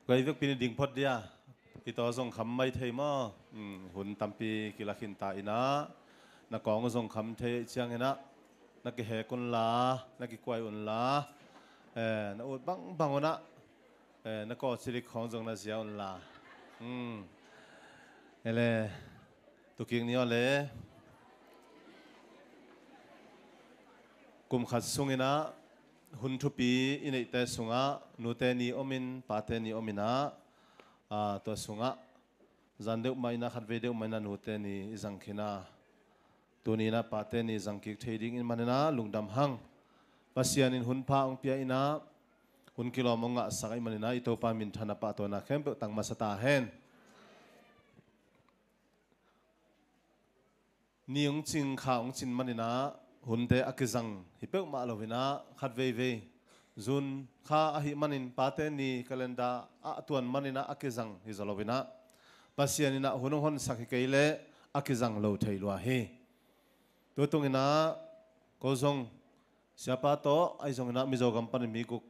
cái việc pin đình phật dia ito zong khăm mai thei mo hun tampi kilakhin ta ina na kong zong khăm thei chiang ina na ki he kun la na ki kwai un la na ut bang bang ona na ko silik khong zong na zia un la ele tuking ni ole kum khat sungina hun thupi inei te sunga nute ni omin pate ni omina to sunga zandeu maina khatve deu maina nute ni izangkhina tunina pate ni zangki thading in manena lungdam hang pasian in hun pa ong pia ina hun kilomonga sakai manena ito pa min thana pa to na khem tang masata hen niung ching kha ong chin manena hunde akizang hipek ma lovina khatve ve zun kha ahi manin pate ni kalenda atuan manina akizang hizalovina pasianina hunong hon sakhi keile akizang lo thailwa he tutungina kozong siapa to aizongina mizogam pan miguk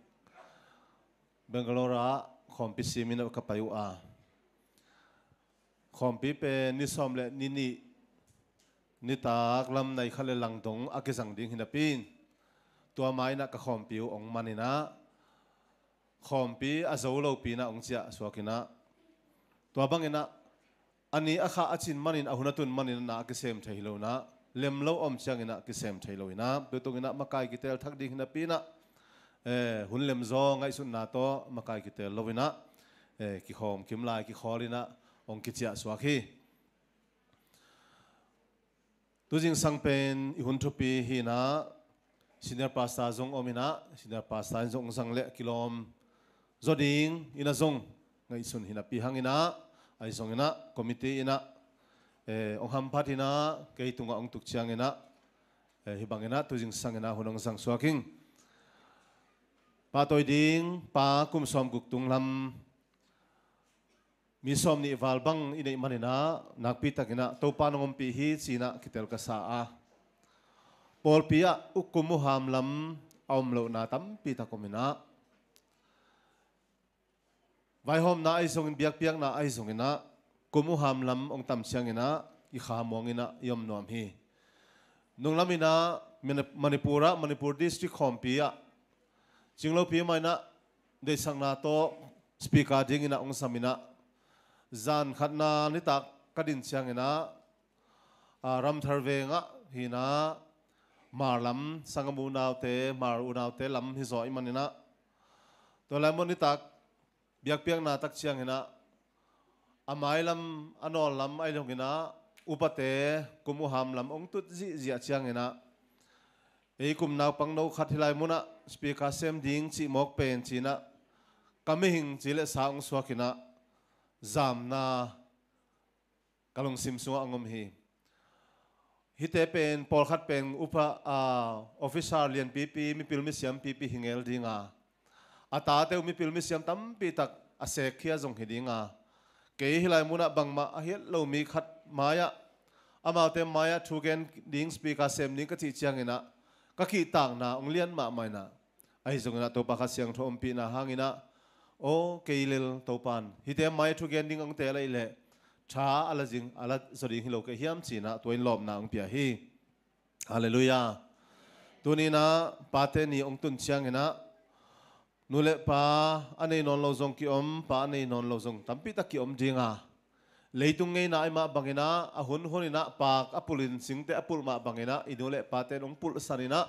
Bangalore khompi simina kapayu a khompi pe nisomle nini nitak lam nai khale langdong akizang ding hinapin tua mai na ka khompi ong manina khompi azolo pina ong chia swakina tua bangina ani akha achin manin ahunatun manin na kisem thailo na lemlo om changina kisem thailo ina tutungina makai kitel thak ding hinapina hun lemzo ngai sun na to makai kitel lovina ki khom kimlai ki kholina ong kichia swakhi tujing sangpen ihun thupi hina senior pastor zong omina senior pastor zong zangle kilom zoding ina zong ngai sun hina pi hangina ai zong ina committee ina ong ham phatina ke tunga ong tuk chiang ina hibangina tujing sangina hunong sang swaking pa toy ding pa kum som guk tunglam mi som ni valbang inei manina nakpi takina to panongom pi hi china kitel ka sa a pol pia ukumu hamlam aumlo na tam pi takomina vai hom na ai song biak piak na ai song ina kumu hamlam ong tam siang ina i khamong ina yom nom hi nunglamina manipur district khompia chinglo pi maina de sangna to speaker ding ina ong samina zan khatna ni tak kadin chiang ina ram tharvenga hina marlam sangamu naute mar unaute lam hi zoi manina to lamon ni tak biak piak na tak chiang ina amai lam anol lam ai longina upate kumu ham lam ong tut ji zia chiang ina ei kum naw pang no khat hilai muna speaker sem ding chi mok pen china kamihing chile saung swakina zamna kalong simsunga angom hi hite pen pol khat pen upa officer lian pp mi pilmi siam pp hingel dinga ata te mi pilmi siam tam pi tak asek khia jong hidinga ke hilai muna bangma ahil lo mi khat maya amaute maya thugen ding speaker sem ning ka chi chiang ina ka ki tang na onglian ma maina ai jongna to pakha siang thom pi na hangina o keilel topan hite mai thu gen ding ang te lai le tha ala jing ala zori hilo ke hiam china toin lom na ang pia hi hallelujah tunina pate ni ong tun chiang ina nule pa anei non lo zong ki om pa anei non lo zong tampi ta ki om dinga leitung ngei na ima bangina ahun honina pak apulin singte apul ma bangina inule pate ong pul sanina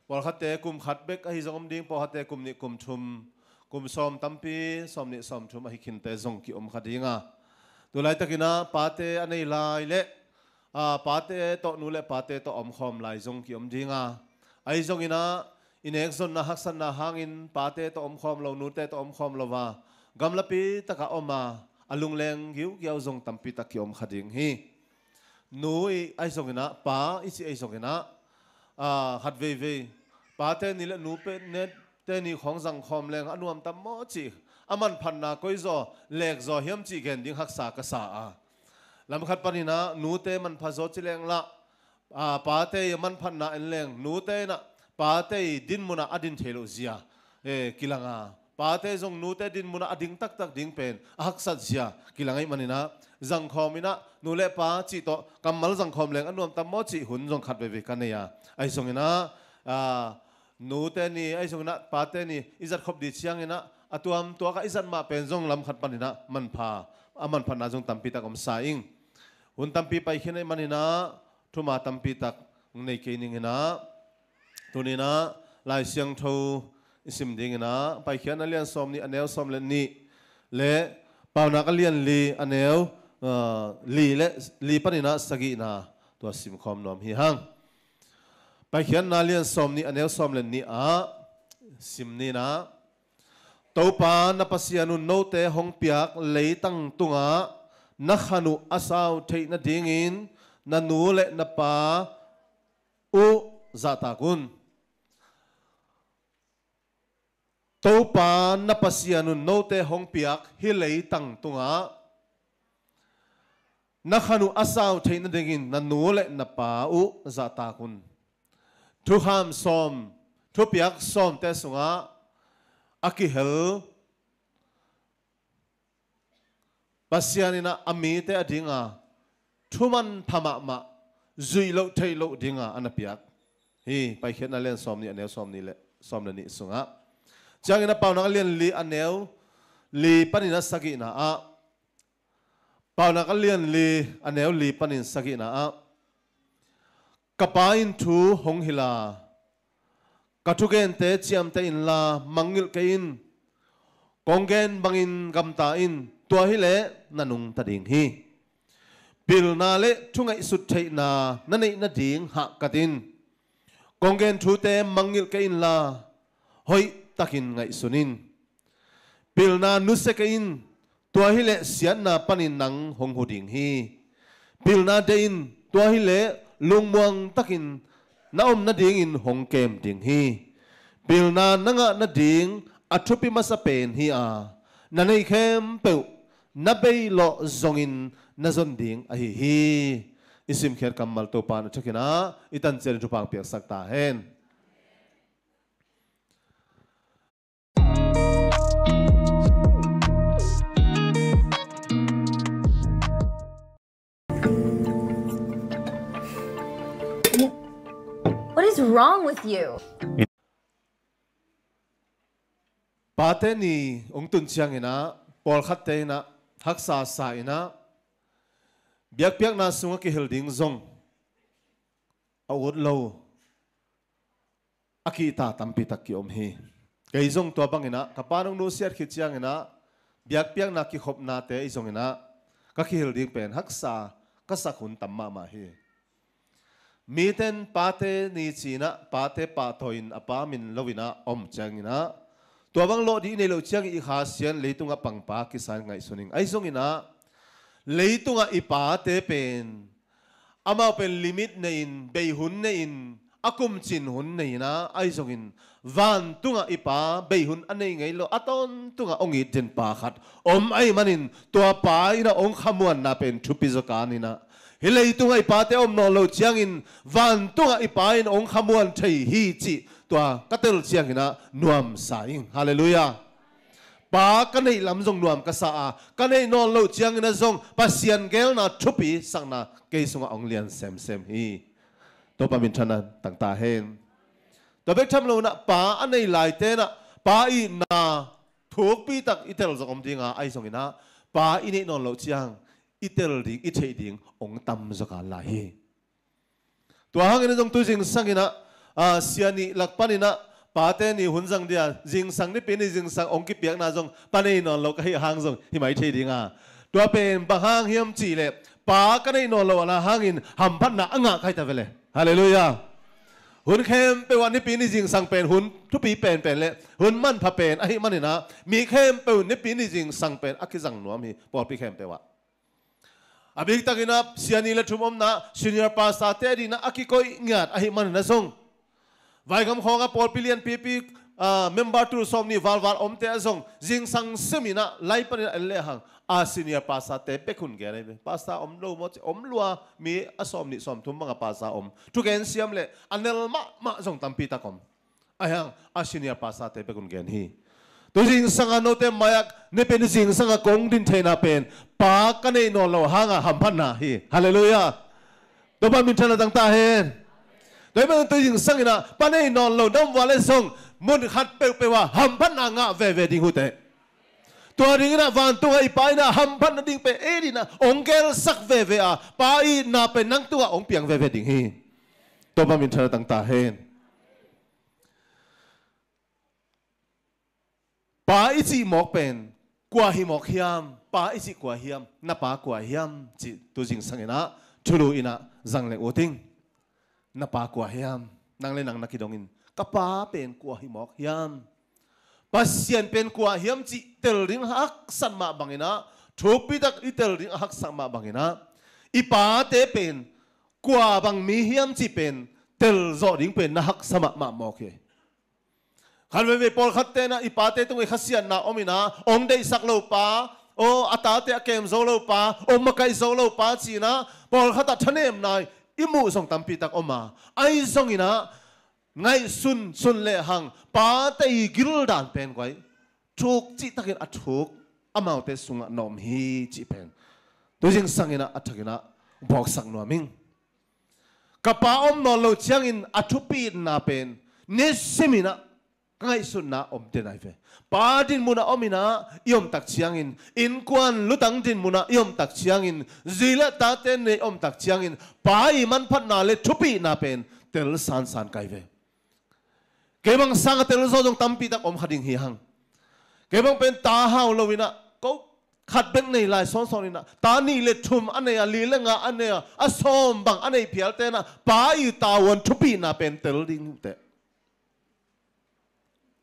pol khate kum khatbek ahi zongom ding po hate kum ni kum thum kum som tampi som ni som thum ahi khinte zong ki om khadinga tulai takina pate anei lai le pate to nule pate to om khom lai zong ki om dinga ai zong ina inek zon na haksan na hangin pate to om khom lo nute to om khom lo wa gamlapi taka oma alung leng giu giau zong tampi ta ki om khading hi nui ai zong ina pa ichi ai zong ina hat ve ve pate ni le nu pe net te ni khong zang khom leng anuam tam mo chi aman phan na koi zo lek zo hiam chi gen ding hak sa ka sa a lam khat panina nu te man pha zo chi leng la pa te man phan na en leng nu te na pa te din muna adin thelo zia kilanga pate zong nu te din muna ading tak tak ding pen ahak sat zia kilangai manina zang khomina nu le pa chi to kamal zang khom leng anuam tam mo chi hun zong khat ve kaneya ai songina nu te ni ai songina pate ni izat khop di chiang ina atuam to ka izat ma pen zong lam khat panina man pha aman pha na zong tampi tak om saing hun tampi pai khinai manina thuma tampi tak nei ke ning ina tunina lai siang tho isim ding ina pai khian alian som ni anel som le ni le pauna ka lian li anel li panina sagi na to sim khom nom hi hang pai khian na lian som ni anel som le ni a sim ni na topa na pasianu note hong piak leitang tunga na khanu asau thei na dingin na nu le na pa u zata kun topa na pasianu note hong piak hi leitang tunga na khanu asau thei na dingin na nu le na pa u zata kun thu ham som thu piak som te sunga akihel pasianina ami te adinga thuman phama ma zui lo thei lo dinga anapiak hi pai khet na len som ni anel som ni le som na ni sunga changina pauna len li anel li panina sagi na a pauna len li anel li panin sagi na a kapain thu hong hila katugen te chiam te in la mangil ke in konggen bangin gamta in tua hi le nanung tading hi pil na le thungai sut thei na nanei na ding ha katin konggen thu te mangil ke in la hoi takin ngai sunin pil na nu se ke in tua hi le sian na panin nang hong hoding hi pil na de in tua hi le lungmuang takin na na ding in hong kem ding hi pil na nanga na ding athupi masapen hi a nanei khem pe na bei lo zongin na zon ding a hi isim kher kamal to pan thakina itan cher jupang piak sakta hen What is wrong with you? pate ni ong tun chiang ina pol khat te na haksa sa ina biak piak na sunga ki helding zong awut lo aki ta tampi tak ki om hi kai zong to bang ina kapanong no siat khit chiang ina biak piak na ki khop na te izong ina ka ki helding pen haksa ka sakhun tamma ma hi miten pate ni china pate pa thoin apa min lovina om chang ina to bang lo di nei lo chiang i kha sian leitunga pangpa ki san ngai suning ai zong ina leitunga ipa te pen ama pen limit nein beihun nein akum chin hun neina ai zong in van tunga ipa beihun anei ngai lo aton tunga ongi den pa khat om ai manin to pa ina ong khamuan na pen thupi zokanina hilei tunga ipa te om no lo chiang in van tunga ipa in ong khamuan thei hi chi tua katel chiang ina nuam saing hallelujah pa kanei lam zong nuam ka sa a kanei non lo chiang ina zong pasian gel na thupi sangna ke sunga ong lian sem sem hi to pa min thana tang ta hen to bek tham lo na pa anei lai te na pa i na thuk pi tak itel zong om dinga ai zong ina pa ini non lo chiang itel ding i thei ding ong tam zaka la hi to hang ina zong tu jing sangina siani lakpanina pate ni hunjang dia jing sang ni pe ni jing sang ong ki piak na jong panei non lo kai hang jong hi mai thei dinga to pen ba hang hiam chi le pa ka nei non lo na hangin ham phan na anga khai ta vele hallelujah hun khem pe wan ni pi ni jing sang pen hun thu pi pen pen le hun man pha pen a hi manina mi khem pe ni pi ni jing sang pen aki jang nuam hi por pi khem pe wa abik takina siani le thumom na senior pastor te di na aki koi ngat a hi manina jong vai gam khonga pol pilian pp member tu somni valval omte azong jing sang semina lai pan le hang a senior pasa te pekun gere pasa om lo mo om lua mi asom ni som thum mga pasa om tu gen siam le anel ma zong tampi takom ayang a senior pasa te pekun gen hi ตัวจริงสังโนเตมายักเนี่ยเป็นจริงสังกงดินเทนาเป็นปากันในนอนเราห่างหัมพันนาฮีฮาเลลูยาตัวมันมินทนาต่างตาเห็นโดยมันตัวจริงสังนะปานในนอนเราน้ำวาเลส่งมุนขัดเปลไปว่าหัมพันนางะเวเวดิงหุเตตัวนี้นะวันตัวไอ้ไปนะหัมพันนดิ่งไปเอดีนะองเกลสักเวเวอะไปน่าเป็นนังตัวองเปียงเวเวดิ่งฮีตัวมันมินทนาต่างตาเห็นป้าอิจิหมอกเป็นกว่าหิหมอกเฮียมป้าอิจิกว่าเฮียมนับป้ากว่าเฮียมจิตัวจริงสังเกตนะชุลุอินะจังเลโอติงนับป้ากว่าเฮียมนั่งเล่นนั่งนักกิดงินกับป้าเป็นกว่าหิหมอกเฮียมปัสเซียนเป็นกว่าเฮียมจิเตลริงฮักสันมาบังอินะทุกปีตักอิเตลริงฮักสันมาบังอินะอีป้าเตเป็นกว่าบังมีเฮียมจิเป็นเตลโจดิงเป็นนักสมัครมาหมอกเฮขันเวปอลขัดเตนะอีป้าเตตุงไอขัดเสียนนะอมินะองเดสักโลป้าโออัตตาเตอเกมโซโลป้าอมมาไกโซโลป้าจีนะปอลขัดตัดชนเอมนายอิมูส่งตัมปีตักอมาไอส่งอินะไงซุนเลหังป้าเตยกิลดานเป็นไว้ทุกจิตักินอัทุกอามาเตสุงนอมฮีจิเป็นตัวจริงสังอินะอัตกินะบอกสักนัวมิงกับป้าอมนอนโลเชียงอินอัทุปีนาเป็นเนสมินะง่ายสุดนะอมเดนไอเฟป้าดินมุนะอมินะยอมตักเชียงอินควันลุตังดินมุนะยอมตักเชียงจีละตาเตนเนยอมตักเชียงป้าอีมันพัดนาเลทุปีนาเป็นเตลสันไกเฟเก็บังสังเตลโซจงตัมปีตักอมขัดิงฮีหังเก็บังเป็นตาฮาวโลวินะก็ขัดเป็นในลายซ้อนนี่นะตานี่เลทุมอันเนียลีเลงะอันเนียอสอมบังอันเนียเพียลเตนะป้าอีตาวันทุปีนาเป็นเตลดิงเต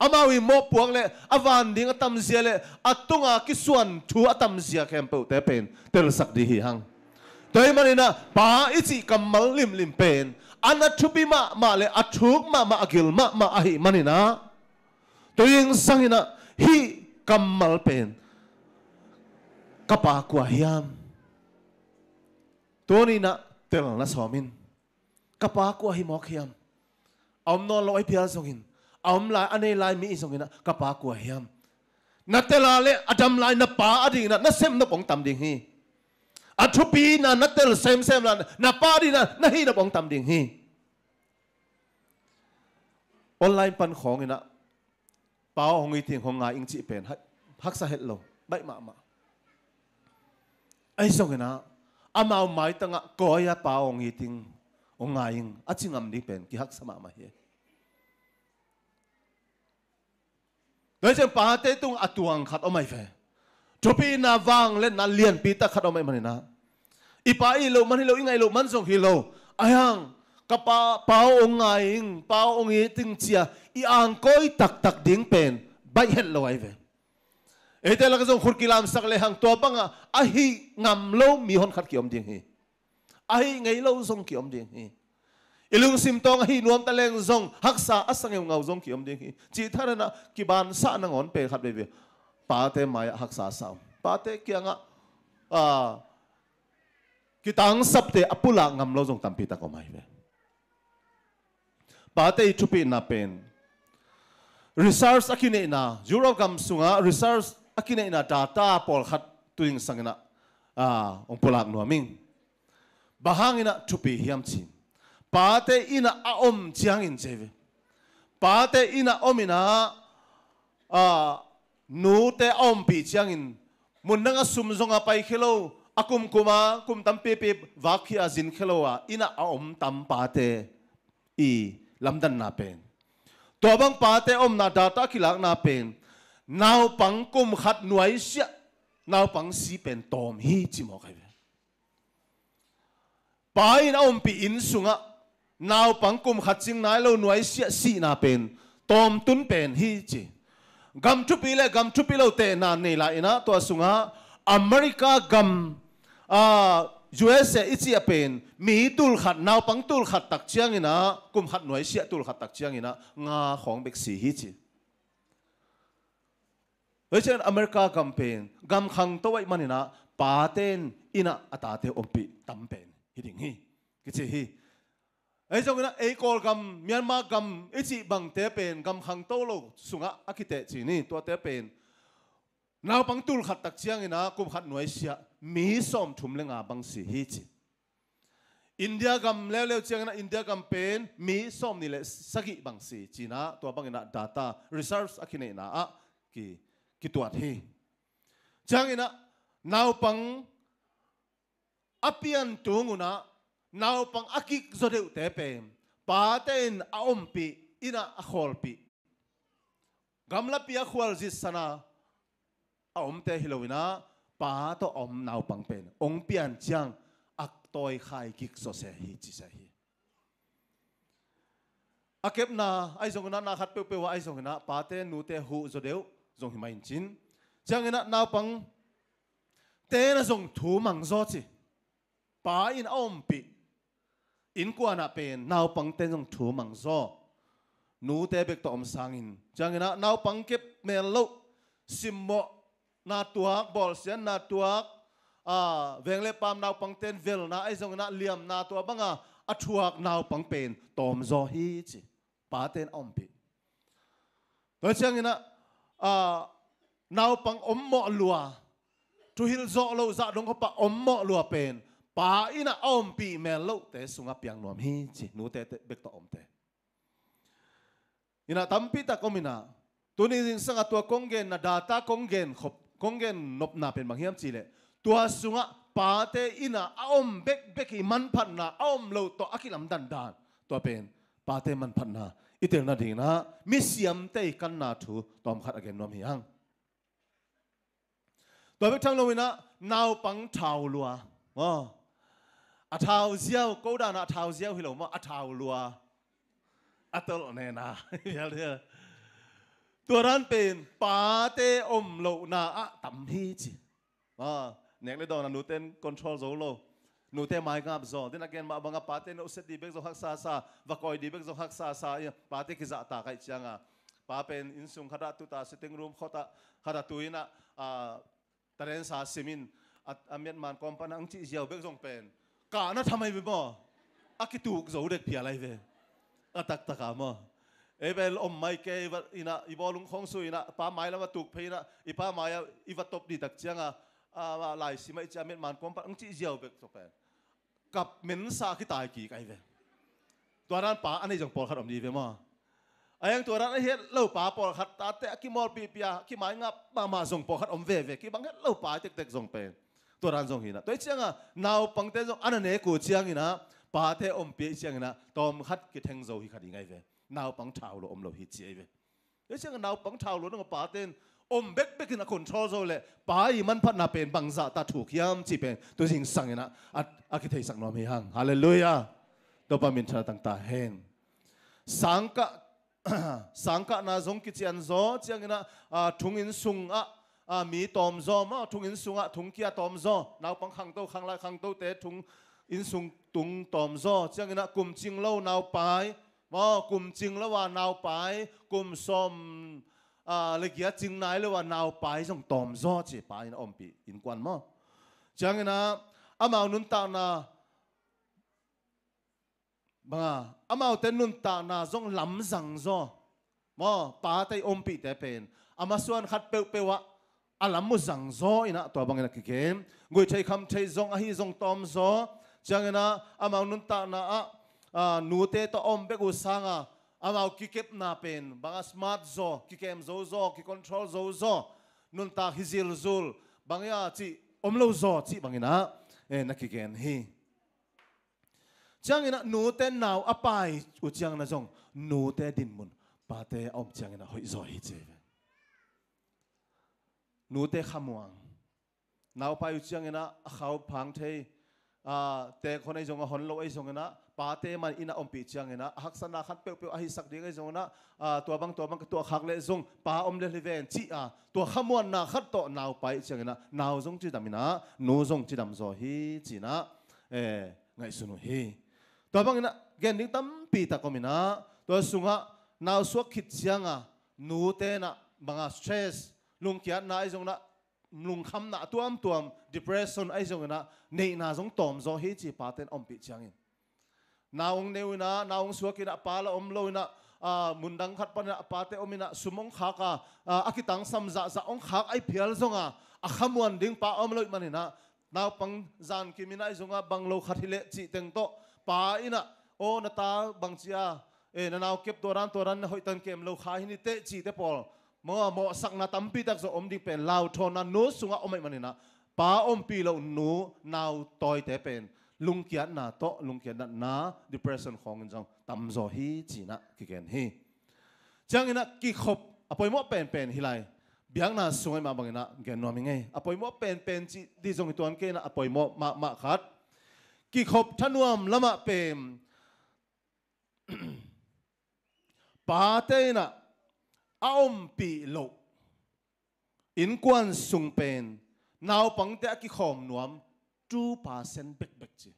อามาวิโมปวงเลยอวันดิ้งอัตมเสียเลยอัตุงอาคิส่วนทัวอัตมเสียแคมเปแต่เป็นเตลสักดีหังโดยมันนะป้าอิจิกัมมัลลิมเป็นอันนั้นทุบิมาเลยอัทุกมาอกิลมาอหิมันนะตัวยิงสังนะฮีกัมมัลเป็นกับปากว่าเฮียมตัวนี้นะเตลนะสอมินกับปากว่าฮิมอกเฮียมอมนอนลอยเพียสกินอมลายอันนี้ลายมีส่งนะกับปากว่าเฮียมนัดเตลาเลอดัมลายนับป้าอดีนะนัดเซมนับองตำดิ่งฮีอัทุปีนะนัดเตลเซมลานับป้าดีนะนัดฮีนับองตำดิ่งฮีออนไลน์ปันของนะป้าของอีทิ้งของงาอิงจีเป็นฮักสะเฮ็ดโลใบมาไอ้ส่งนะอามาเอาไม้ตั้งก้อยป้าของอีทิ้งของงาอิงอาจิงอัมดีเป็นกี่ฮักสมาเฮโดยเฉพาะเตตุงอัตวงขัดเอาไม่เฟจบปีนาวังเล่นนาเลียนปีตาขัดเอาไม่มันนะอีป้าอีโลมันฮิโลอีไงโลมันส่งฮิโลอายังกับป้าองไงป้าองอีติงเชียอีอังก้อยตักดิ้งเป็นใบเห็ดโลไอเฟเอเตลักส่งขุดกิลามสักเลยหังตัวปังอ่ะฮีงำโลมีคนขัดเกี่ยมดิ้งฮีอ่ะฮีไงโลส่งเกี่ยมดิ้งฮีอิลุงซิมตองฮีนวมตะเลงซงฮักษาอัศงเงาซงเกี่ยมดิ้งฮีจีท่านนะกิบานสะนังอนเปขัดเบบีป้าเตมายฮักษาสามป้าเตเกียงกิตังสับเตอปุลางำโลซงตัมปีตะก็ไม่เบป้าเตชุปีนาเป็น research อากินเนนะยูโรกัมสุงะ research อากินเนนะ data ปอลขัดตุยงสังนะองปุลางนัวมิงบางอินะชุปีเฮียมชินป้าเตอินะอมเจียงอินเจวป้าเตอินะอมินะนูเตอมปีเจียงอินมุนนังสุมซงไปเขโลอากุมกุมตัมเปเปวาคีอาจินเขโลอินะอมตัมป้าเตอีลำดันนาเป็นตัวบังป้าเตอมนาดาตากิลักนาเป็นนาวปังกุมขัดหน่วยเสียนาวปังสีเป็นตอมฮีจิมอกไอเวป้าอินะอมปีอินสุงะนาวปังกุมขัดจิงนายโลหน่วยเสียสีนาเป็นตอมตุนเป็นฮีจิกัมทุปีเลกัมทุปีโลเตนานนี่ละอินะตัวสุงะอเมริกากัมUSA อิจิอาเป็นมีตุลขัดนาวปังตุลขัดตักเชียงอินะกุมขัดหน่วยเสียตุลขัดตักเชียงอินะงาของเบกสีฮิจิเฮ้ยเช่นอเมริกากัมเป็นกัมขังตัวไว้มันอินะปาเตนอินะอัตาเตอมปีตัมเป็นฮิดิ่งฮีกิจิฮี ai trong na ai call gam Myanmar gam ichi bang te pen gam khang to lo sunga akite chi ni to te pen naw pang tul khat tak chiang ina kum khat noi sia mi som thum lenga bang si hi chi India gam leo chiang na India gam pen mi som ni le sagi bang si china to bang ina data reserves akine na a ki tuat hi chiang ina naw pang apian tunguna naw pang akik zodeu te pen pa ten a ompi ina a kholpi gamla pia khwal jis sana a omte hilowina pa to om naw pang pen ong pian chiang ak toy khai kik so se hi chi se hi akep na ai zong na khat pe pe wa ai zong na pa te nu te hu zodeu zong hi main chin chiang ina naw pang te na zong thu mang zo chi pa in ompi in qua na pen naw pang ten jong thu mang zo nu te bek to om sangin changina naw pang kep mel lo simmo na tuak bol sian na tuak vengle pam naw pang ten vel na ai jong na liam na to banga athuak naw pang pen tom zo hi chi pa ten ompi to changina naw pang ommo lua tu hil zo lo za dong ko pa ommo lua pen pa ina ompi melo te sunga piang nom hi chi nu te bek to om te ina tampi ta komina tuni jing sanga tua kongen na data kongen nop na pen manghiam chi le tua sunga pa te ina om bek hi man phan na om lo to akilam dan dan to pen pa te man phan na itel na ding na mi siam te kan na thu tom khat again nom hi hang to bek thang lo ina naw pang thau lua a thao ziao câu đàn a thao ziao hiểu mà a thao lúa a tơ nè na hiểu chưa tua ran pen pa te om lo na a tam hi chi nè lấy đó là nụ tên control dấu lo nụ tên mai ngap zo tên again mà bang pa te no set di bek zo hak sa và coi di bek zo hak sa pa te ki za ta kai chang a pa pen in sung khada tu ta sitting room khota khada tuina taren sa simin at amian man company ang chi ziao bek zong pen cả nó tham ai với mò, cái tụ dấu được phía lại về, tắc tắc cả mò, ấy về ông mai cái vật ina, ibo lung không suy ina, pa mai là vật tụ phải ina, ipa mai vật top đi tắc chiang lại xí mai cha miền man công bắt ông chỉ giàu việc cho phải, cặp miền xa cái tài kỳ cái về,ตัวนั้นpa anh ấy giống bỏ khát ông đi về mò, anhตัวนั้นhết lâu pa bỏ khát ta té cái mò pi pia, cái mai ngap mà giống bỏ khát ông về cái bằng hết lâu pa tek tek giống vềตัวรันทรงหินะตัวเชียงนาวปังเตจงอันนั้นเอกกูเชียงหินะป่าเทอมเปียเชียงหินะตอมขัดกิเทงโซหิขัดยังไงเวนาวปังเท้าโลอมโลหิเจียเวตัวเชียงนาวปังเท้าโลนั่งป่าเต้นอมเบ็กเบ็กหินะคนชอโซเลยป่าอีมันพัดนาเป็นบังซาตาถูกยามจีเป็นตัวสิ่งสั่งหินะอักเทสังนอมหิฮังฮาเลลูยาตัวปามินชาต่างๆเฮงสังกะนาซงกิจยันโซเชียงหินะทุงอินซุงมีตอมซอมาทุงอินซุงทุงเกียตอมซอนาวปังขังโตขังละขังโตเตทุงอินซุงตุงตอมซอเจ้าเงินะกุมจิงเล่านาวไปกุมจิงแล้วว่านาวไปกุมซอมเลยเกียจิงไหนแล้วว่านาวไปส่งตอมซอจีไปนะอมปีอินกวนมั้งเจ้าเงินะอามานุนตานาบังอามาเตนุนตานาส่งลำสังซอมั้งป้าไตอมปีแต่เป็นอามาส่วนขัดเปวะalam mo zang zo ina to bang ina kikem ngoi thai kham thai zong a hi zong tom zo chang ina amang nun ta na nu te to om be ku sanga amau kikep na pen banga smart zo kikem zo ki control zo nun ta hizil zul bangya chi om lo zo chi bangina na kiken hi chang ina nu te naw apai u chang na zong nu te din mun pa te om chang ina hoi zo hi cheนูเตะขมวงนาวไปอยู่เชียงเงินะเขาพังเทแต่คนไอ้จงหอนโลไอ้จงเงินะปาเตมันอินาอมปีเชียงเงินะหักษณะขัดเปรี้ยวไอ้สักเดียไอ้จงเงินะตัวบางตัวหักเละจงปาอมเลลิเวนจีตัวขมวนนะขัดโตนาวไปเชียงเงินะนาวจงจีดามินะนูจงจีดามโซฮีจีนะไงสุนุฮีตัวบางนะเกณฑ์นี้ตั้มปีตะกมินะตัวสุงะนาวสวกขิดเชียงนูเตนะบางสเตรสลุงเกียรนาไอ้จงนะลุงคำนะตัว depression ไอ้จงนะในนาจงตอมโซฮีจีปาเตนอมปิจังอิน naong neuina naong suakina pala omloina mundang khat pana apate omina sumong khaka akitang samza za ong khak ai phial zonga akhamuan ding pa omloi manina naw pang zan kimina izonga banglo khathile chi teng to pa ina o nata bangchia nanaw kep toran na hoitan kem lo kha hini te chi te pol mo sakna tampi tak so om ding pen lau thona no sunga omai manina pa om pi lo nu naw toy te pen lungkian na to lungkian na depression khong jong tamzo hi china kiken hi changina ki khop apoi mo pen hilai biang na sungai ma bangina gen no mingai apoi mo pen chi di jong tuan ke na apoi mo ma khat ki khop thanuam lama pem pa te na aom pi lo in kwan sung pen naw pang te ki khom nuam 2% bek chi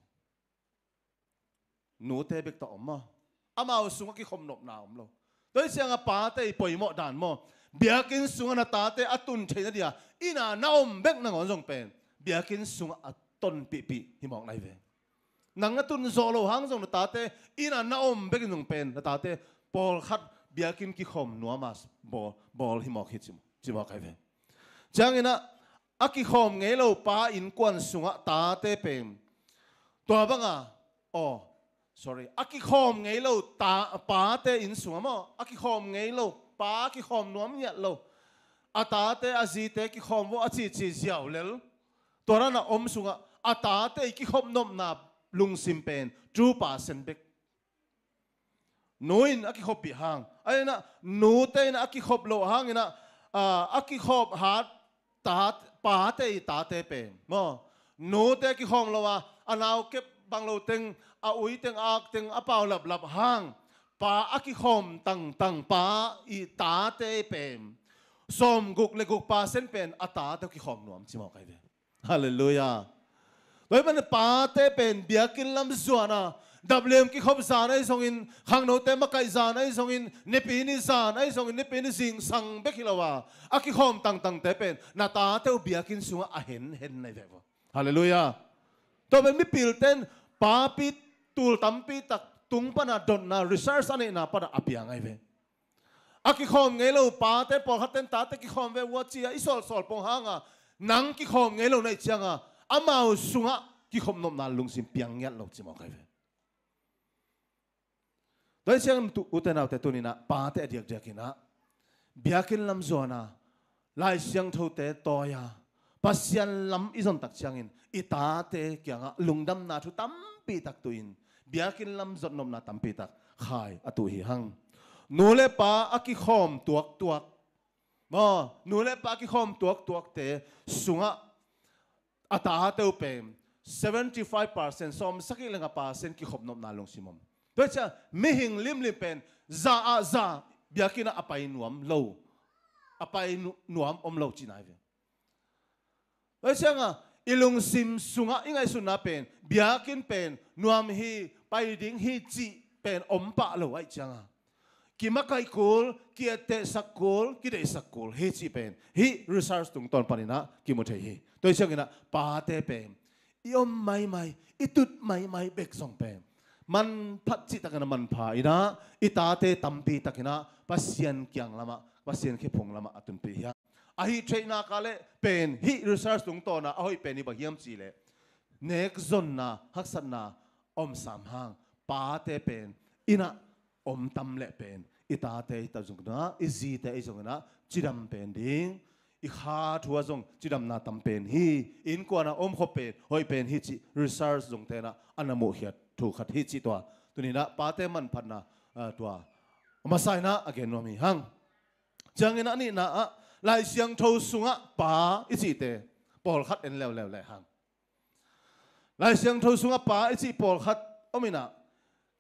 nu te bek ta omma amao sunga ki khom nop na om lo toi sianga pa te poi mo dan mo biakin sunga na ta te atun theina dia ina naom bek na ngon jong pen biakin sunga aton pi himong lai ve nang atun zolo hang jong na ta te ina naom bek jong pen na ta te pol khat biakin ki khom nuamas bol himok hi chimo kai ve changina aki khom ngei lo pa in kwan sunga ta te pem to banga sorry aki khom ngei lo ta pa te in sunga mo aki khom ngei lo pa ki khom nuam nya lo ata te azi te ki khom wo achi ziaw lel tora na om sunga ata te ki khom nom na lung sim pen 2% bek noin aki khop bi hang ai na nu te na aki khop lo hang ina aki khop hat ta pa te pen mo nu te ki khom lo wa anaw kep bang lo teng a ui teng ak teng a pau lap hang pa aki khom tang pa i ta te pen som guk le guk pa sen pen ata te ki khom nuam chimo kai ve hallelujah loi ban pa te pen biakin lam zuana WM ki khop zan ai songin khang no te makai zan ai songin nepini zan ai songin nepini sing sang bekilawa aki khom tang te pen na ta te biakin sunga a hen nai ve hallelujah to ben mi pilten pa pi tul tampi tak tung pana don na research ane na para apiang ai ve aki khom ngelo pa te por haten ta te ki khom ve wa chi isol pong hanga nang ki khom ngelo nei changa amao sunga ki khom nom na lungsim piang yat lo chimo kai ve doi siang tu utenaw te tunina pa te diak ina biakin lam zona lai siang tho te toya pasian lam izon tak changin ita te kyanga lungdam na thu tampi tak tuin biakin lam zot nom na tampi tak khai atu hi hang nule pa aki khom tuak mo nule pa ki khom tuak te sunga ata te upem 75% som sakilenga pa sen ki khop nom na long simom toi cha mihing lim pen za biakina apai nuam lo apai nuam om lo chinai ve toi cha nga ilung sim sunga ingai suna pen biakin pen nuam hi pai ding hi chi pen om pa lo ai changa kimakai kul kiate sakul kide sakul hi chi pen hi research tung ton panina kimothe hi toi cha ngina pa te pen iom mai itut mai bek song pen man phat chi takana man pha ina itate tampi takina pasien kyang lama pasien ke phong lama atun pe ya ahi traina kale pen hi research tung to na ahoi pen ni bahiam chi le next zone na haksan na om sam hang pa te pen ina om tam le pen itate ta jung na izi te jung na chidam pen ding i kha thua jong chidam na tam pen hi in ko na om kho pen hoi pen hi chi research jung te na anamo hiat thu khat hi chi to tunina pa te man phan na to masai na again no mi hang changena ni na lai siang tho sunga pa i chi te pol khat en lew le hang lai siang tho sunga pa i chi pol khat omina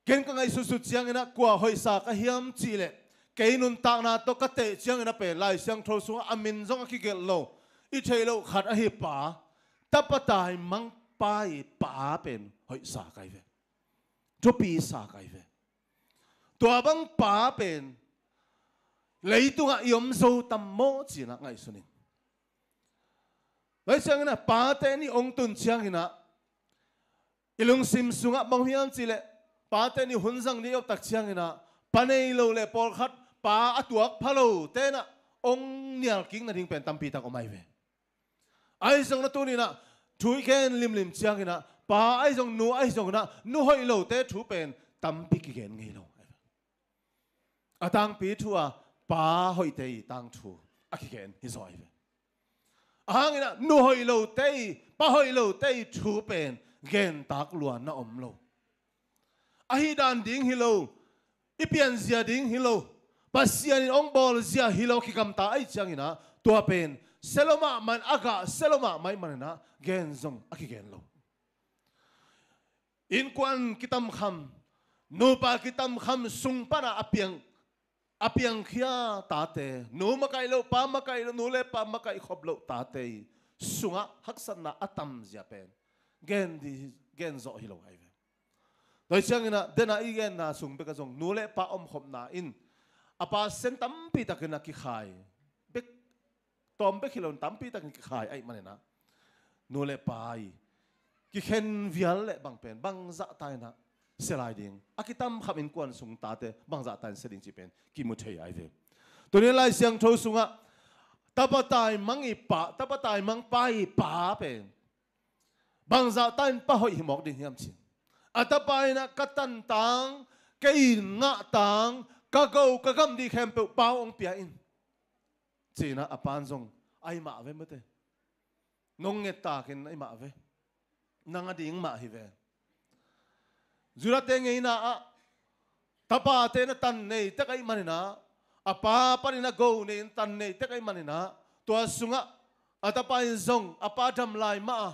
ken ka ngai su chiangena kwa hoi sa ka hiam chi le keinun ta na to ka te chiangena pe lai siang tho sunga amin zong ki gel lo i thelo khat a hi pa tapatai mang pai pa pen hoi sa kai ve to pi sa kai ve to bang pa pen leitunga yom zo tam mo chi na ngai sunin lai siang na pa te ni ong tun chiang ina ilung sim sunga bang hiam chi le pa te ni hunzang ni op tak chiang ina panei lo le por khat pa atuak phalo te na ong nial king na ding pen tampi tak omai ve ai zong na tu ni na thui ken lim chiang ina pa ai zong na nu hoi lo te thu pen tampi ki gen ngei lo atang pi thua pa hoi te tang thu aki gen hi zoi ve ina nu hoi lo te pa hoi lo te thu pen gen tak luan na om lo ahi dan ding hi lo ipian zia ding hi lo pasian in ong bol zia hi lo ki kam ta ai chang ina tua pen seloma man aga seloma mai manana gen zong aki gen lo in kwan kitam kham no pa kitam kham sung pana apiang khia ta te no makai lo pa makai lo no le pa makai khop lo ta te sunga haksan na atam zia pen gen zo hi lo ai ve doi chang ina dena igen na sung be ka zong no le pa om khop na in apa sen tampi takina ki khai bek tom be khilon tampi takin ki khai ai manena no le pai ki khen vial le bang pen bang za tai na selai ding akitam kham in kwan sung ta te bang za tan seding chi pen ki mu thei ai ve to ne lai siang tho sunga tapatai mangi pa tapatai mang pai pa pen bang za tan pa hoi himok ding hiam chin atapai na katan tang kei nga tang kagau kagam di khem pe pau ong pia in china apan zong ai ma ve mate nong nge ta ken ai ma ve nanga ding ma hi ve zurate nge na a tapa te na tan nei te kai manina apa panina go ne tan nei te kai manina to sunga atapa in zong apa dam lai ma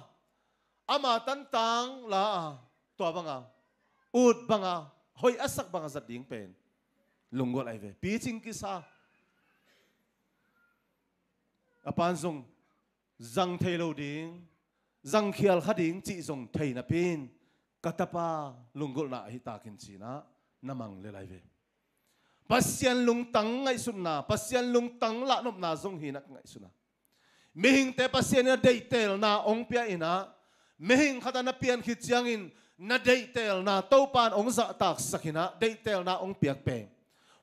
ama tan tang la to banga ut banga hoi asak banga zat ding pen lungol ai ve pi ching ki sa apan zong zang thelo ding zang khial khading chi zong thei na pin katapa lungol na hi takin china namang le lai ve pasian lung tang ngai sunna pasian lung tang la nop na zong hi nak ngai suna mehing te pasian na dei tel na ong pia ina mehing khata na pian khit chiang in na dei tel na to pan ong za tak sakina dei tel na ong piak pe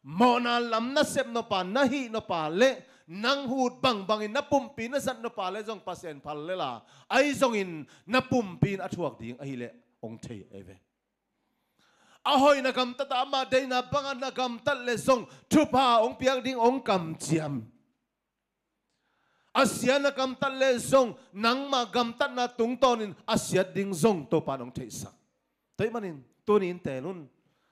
mona lam na sep no pa na hi no pa le nang hut bang bangin na pumpin na zat no pa le zong pasien phal le la ai zong in na pumpin athuak ding ai le ong thei eve ahoy na kam ta ma dei na bangan na kam tal le zong thupa ong piak ding ong kam chiam asia na kam tal le zong nang ma gam tat na tung tonin asia ding zong to pa ong thei sak tai manin tonin telun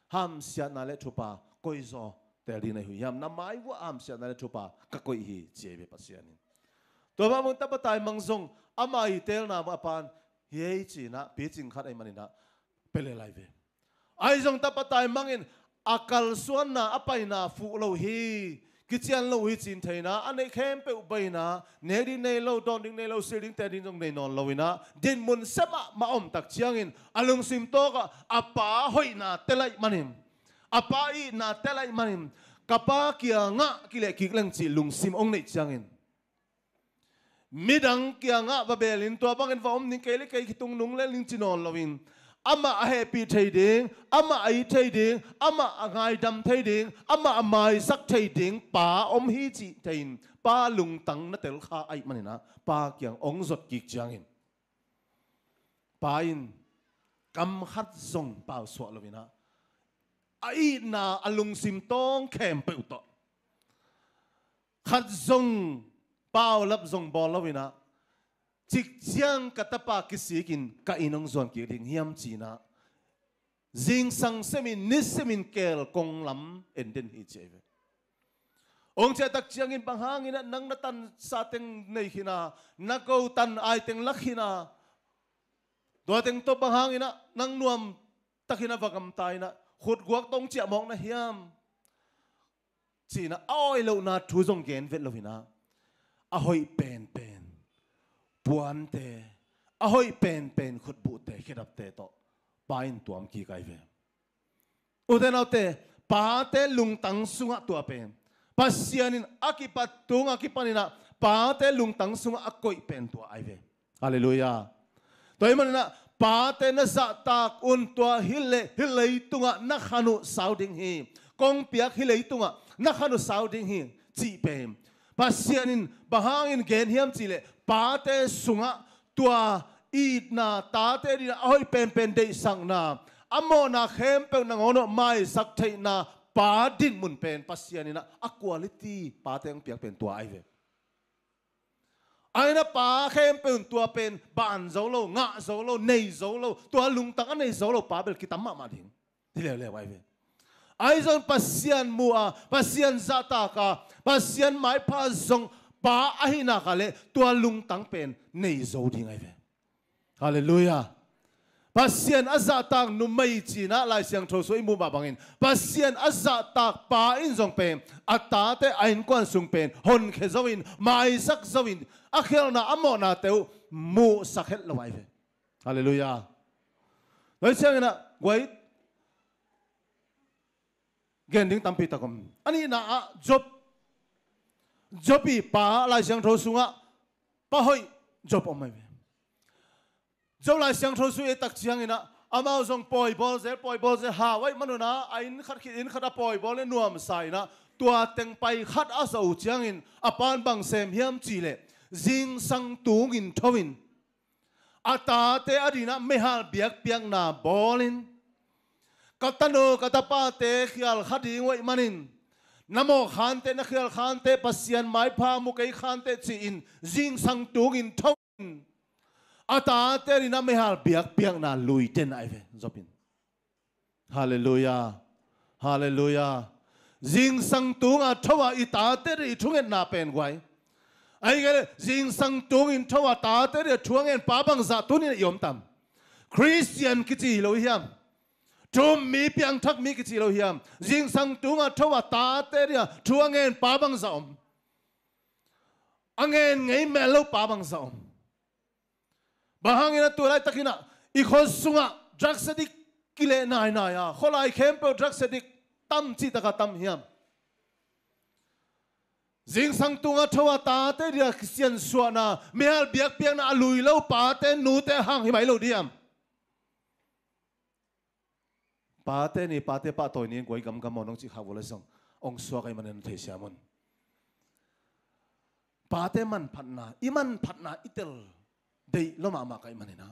ham sia na le thupa koi zo teli na huyam na mai wa am sia na le thupa ka koi hi chebe pasianin to ba mong tapatai mangzong amai tel na ma pan hei chi na pi ching khat ai manina pele lai ve ai zong tapatai mangin akal suan na apai na fu lo hi kichian lo hi chin theina ane khem pe ubai na ne di nei lo don ding nei lo siling te ding jong nei non loina din mun sama ma om tak chiangin alung sim to ka apa hoi na telai manim apa i na telai manim kapa kia nga kile kikleng chi lung sim ong nei chiangin midang kia nga babelin to bangin va om ning kele kai kitung nung le ling chinon lovin ama a happy trading ama ai trading ama angai dam trading ama amai sak trading pa om hi chi tain pa lung tang na tel kha ai manina pa kyang ong zot ki chiangin pa in kam khat zong pa so lovina ai na alung sim tong khem pe to khat zong pao lap zong bol lovina chik chiang katapa kisikin ka inong zon ki ding hiam china jing sang semin nis semin kel kong lam enden hi cheve ong che tak chiang in banghangin na nang natan sa teng nei hina nako tan ai teng lakhina do teng to banghangin na nang nuam takina vakam tai na khut guak tong chia mong na hiam china oi lo na thu zong gen vet lovina ahoi pen puan te ahoy pen khut bu te khedap te to pain tuam ki kai ve uden autte pa te lung tang sunga tua pen pasianin akipat tung akipanina pa te lung tang sunga akoi pen tua ai ve hallelujah toy manina pa te na za tak un tua hilei tunga na khanu sauding hi kong piak hilei tunga na khanu sauding hi chi pem pasianin bahangin gen hiam chile pa te sunga tua id na ta te ri oi pen de sang na amo na khem pe na ngono mai sak thei na pa din mun pen pasianina a quality pa te ang piak pen tua ai ve ai na pa khem pen tua pen ban zo lo nga zo lo nei zo lo tua lung tang nei zo lo pa bel kitam ma ding le wai ve ai zon pasian mua pasian zata ka pasian mai pa zong pa ahina ka le tua lung tang pen nei zo ding ai ve hallelujah pasian azatang numai china lai siang tho so imu ba bangin pasian azatak pa in zong pen atate ain kwan sung pen hon khe zawin mai sak zawin akhel na amo na teu mu sakhet lawai ve hallelujah lai siang na wai gending tampi takom ani na jobi pa lai siang tho sunga pa hoi job omai ve dẫu là sáng thâu suy tắc chiang ina amao zong poi bol ze ha wai manuna ain khat khit in khata poi bol le nuam sai na tua teng pai khat a so chiang in apan bang sem hiam chi le jing sang tung in thowin ata te adina mehal biak piang na bolin katano katapa te khial khading wai manin namo khan te na khial khan te pasian mai pha mu kai khan te chi in jing sang tung in thowin ata teri na mehal biak piang na lui ten ai ve zopin hallelujah hallelujah jing sang tung a thowa ita teri thungen na pen gwai ai ge jing sang tung in thowa ta teri thungen pa bang za tunin yom tam Christian kichi lo hiam tum mi piang thak mi kichi lo hiam jing sang tung a thowa ta teri thungen pa bang za om angen ngei melo pa bang za om bahangina tulai takina ikhos sunga drug sadik kile nai na ya kholai khempo drug sadik tam chi taka tam hiam jing sang tunga thowa ta te ria christian suana mehal biak piang na alui lo pa te nu te hang hi mai lo diam pa te ni pa te pa toy ni goi gam gam monong chi khawula song ong suwa kai manen thei siamon pa te man phatna iman phatna itel dei loma ma kai manina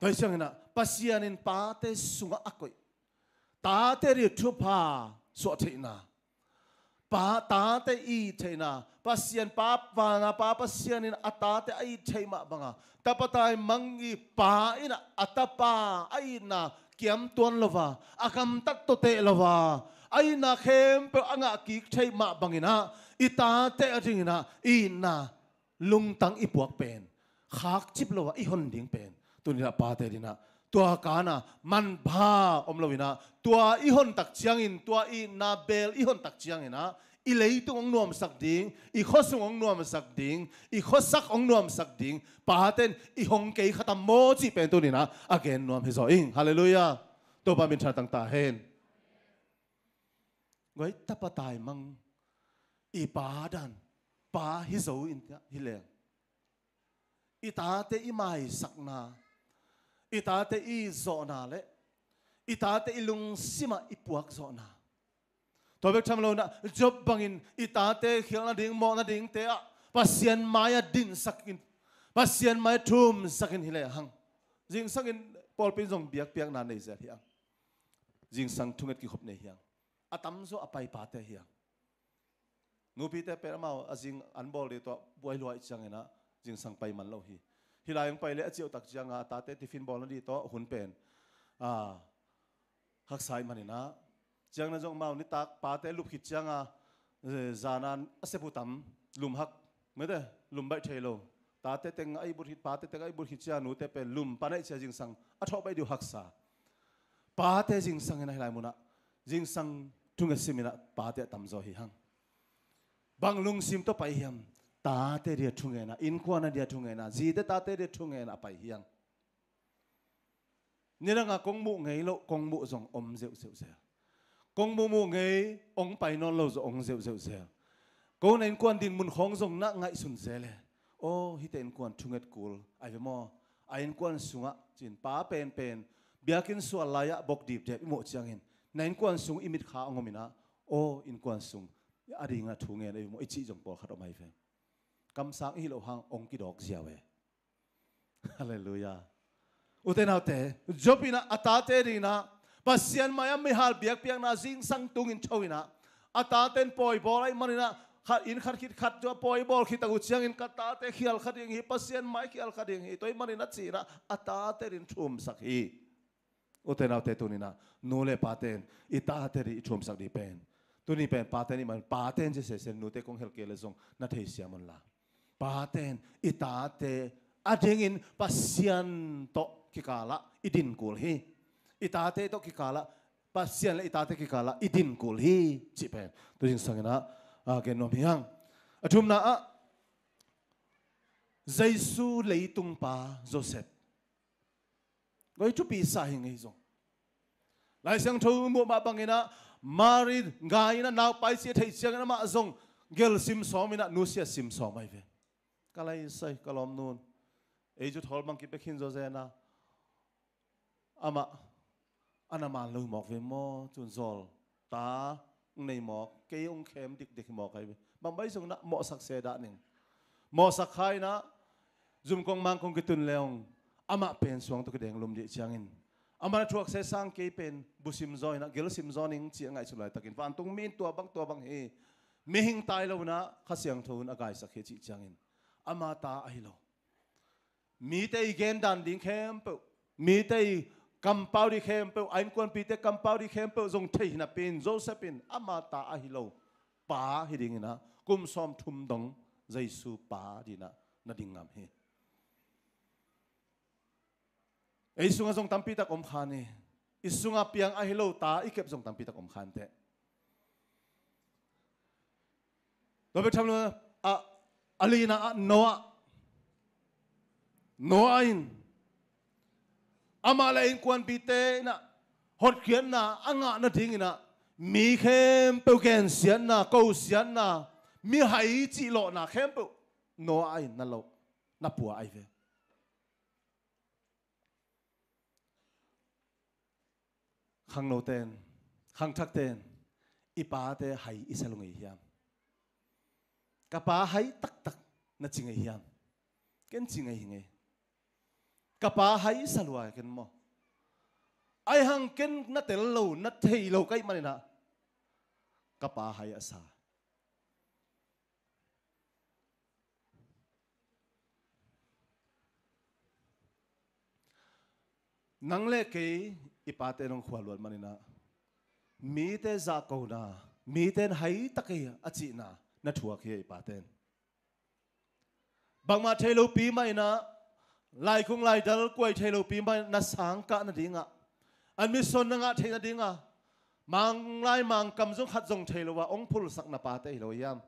toi sangina pasianin pa te sunga akoi ta te ri thupa so theina pa ta te I theina pasian pa na pa pasianin ata te ai theima banga tapatai mangi pa ina atapa ai na kiam tuan lova akam tak to te lova ai na khem pe anga ki theima bangina ita te aringina ina lung tang ipuak pen khak chip lo I hon ding pen tunina pa te dina tua kana man bha om lovina tua I hon tak chiang in tua I na bel I hon tak chiang ina I lei tu ong nuam sak ding I khosung ong nuam sak ding I khosak ong nuam sak ding pa ten I hong kei khatam mo chi pen tunina again nuam he zo ing hallelujah to pa min tha tang ta hen goi tapatai mang I pa dan pa hi zo in hi le ita te I mai sakna ita te I zo na le ita te ilung sima ipuak zo na to bek tham lo na job bangin ita te khil na ding mo na ding te a pasian maya din sakin pasian mai thum sakin hi le hang jing sakin pol pin jong biak piak na nei za hiang jing sang thunget ki khop nei hiang atam zo apai pa te hiang nupi te per mau azing anbol de to boy loi changena jing sang pai man lo hi hilayang pai le achiu tak changa ta te tiffin bol na di to hun pen hak sai manina chang na jong mau ni tak pa te lup khit changa zanan aseputam lum hak mede lum bai thelo ta te teng ai bur hit pa te teng ai bur hit cha nu te pe lum pa nai cha jing sang atho bai du hak sa pa te jing sang na hilai muna jing sang thunga simina pa te tam zo hi hang bang lung sim to pai hiam ta te ria thungena in kwana dia thungena ji te ta te ria thungena pai hiang niranga kongmu ngei lo kongmu zong om zeu zeu zeu kongmu mu ngei ong pai non lo zo ong zeu zeu zeu ko nen kwan din mun khong zong na ngai sun zele o hi ten kwan thunget kul ai ve mo ain kwan sunga chin pa pen biakin su alaya bok dip de mo changin nain kwan sung imit kha angomina o in kwan sung aringa thunge nei mo ichi jong por khat omai fe kam sang hi lo hang ong ki dok ziawe hallelujah uten autte jopina atate rina pasian maya mihal biak piak na jing sang tungin thawina ataten poi bolai manina khat in khat khit khat jo poi bol khit agu chiang in katate khial khading hi pasian mai khial khading hi toy manina chira atate rin thum sak hi uten autte tunina nule paten itate ri thum sak di pen tuni pen paten man paten je se sen nute kong helke le zong na thei siamon la paten itate adengin pasian to kikala idin kul hi itate to kikala pasian itate kikala idin kul hi chipen to jing sangena gen nom hiang athum na a Jaisu leitung pa Joseph goi chu pi sa hing hi zong lai sang tho mo ba bangena mari ngaina naw pai se thei chiang na ma zong gel sim somina nusia sim somai ve kalai sai kalom nun ei chu thol bang ki pekhin zo zena ama anaman lo mok ve mo chun zol ta nei mok ke ong khem dik dik mok ai bang bai sung na mo sak se da ning mo sak khai na zum kong mang kong kitun leong ama pen suang to kedeng lum di chiangin ama na thuak se sang ke pen busim zoi na gel sim zoning chi ngai sulai takin fan tung min tua bang he mehing tai lo na khasiang thun agai sakhe chi chiangin ama ta ai lo mi te gen dan ding khem pe mi te kampau di khem pe ain kwan pi te kampau di khem pe zong thei na pin Josephine ama ta ai lo pa hi ding na kum som thum dong Jaisu pa di na ding ngam he ei sunga zong tampi tak om khani isunga piang ai lo ta ikep zong tampi tak om khan te do be tham a alina a Noah in amala in kwan bite na hot khian na anga na ding na mi khem pe ken sian na ko sian na mi hai chi lo na khem pe Noah in na lo na pua ai ve khang no ten khang thak ten ipa te hai isalungi hiam kapa hai tak tak na chingai hiam ken chingai hinge kapa hai salwa ken mo ai hang ken na tel lo na thei lo kai manina kapa hai asa nang le ke ipate nong khwalwan manina mi te za ko na mi ten hai takai achi na thua khi ipaten bangma thelo pi mai na lai khung lai dal koi thelo pi mai na sang ka na dinga an mi son na nga theina dinga mang lai mang kam jong khat jong thelo wa ong phul sak na pa te lo yam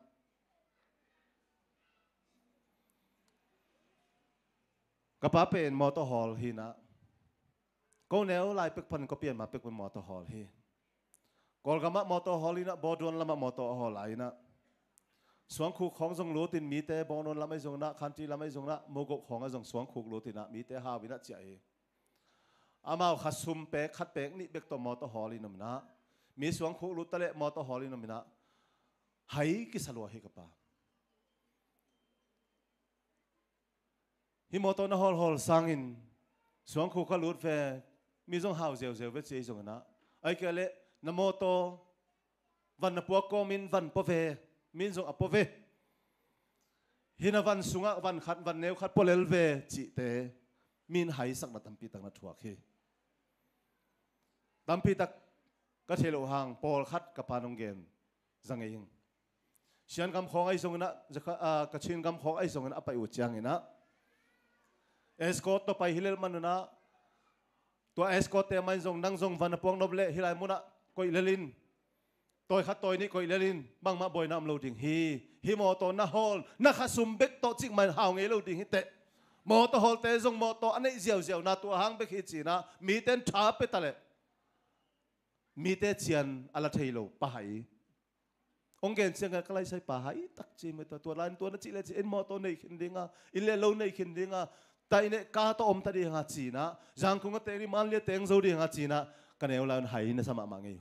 kapa pen motor hall hi na ko neo lai pek pan ko pian ma pek pan motor hall hi kol gama motor hall ina bodon lama motor hall ai na suang khu khong jong lo tin mi te bonon lamai jong na khanti lamai jong na mogo khong a jong suang khu lo tin na mi te ha wina chai amao khasum pe khat pek ni bek to motor hall inam na mi suang khu lo tale motor hall inam na hai ki salwa he ka pa hi motor na hall sangin suang khu ka lut fe mi jong hau zeu zeu ve che jong na ai ke le na moto van na puak ko min van po ve min jong apo ve hina van sunga van khat van neu khat polel ve chi te min hai sak na tampi tak na thuak he tampi tak ka thelo hang pol khat ka panong gen zangeng sian kam khong ai jong na ka chin kam khong ai jong na apai u chiang ina escort to pai hilel manuna to escort te mai jong nang jong van apong noble hilai muna koi lelin toy khat toy ni koi lelin bang ma boy nam lo ding hi mo to na hol na khasum bek to chik man haw nge lo ding hi te mo to hol te jong mo to anei ziaw ziaw na tu hang bek hi chi na mi ten tha pe tale mi te chian ala thailo pa hai ong gen chiang ka lai sai pa hai tak chi me to lan to na chi le chi en mo to nei khin dinga in le lo nei khin dinga tại nè cá to om ta đi ngã chỉ na giang cũng có tên đi man liệt tiếng dâu đi ngã chỉ na cái này là hay na sama mang ngay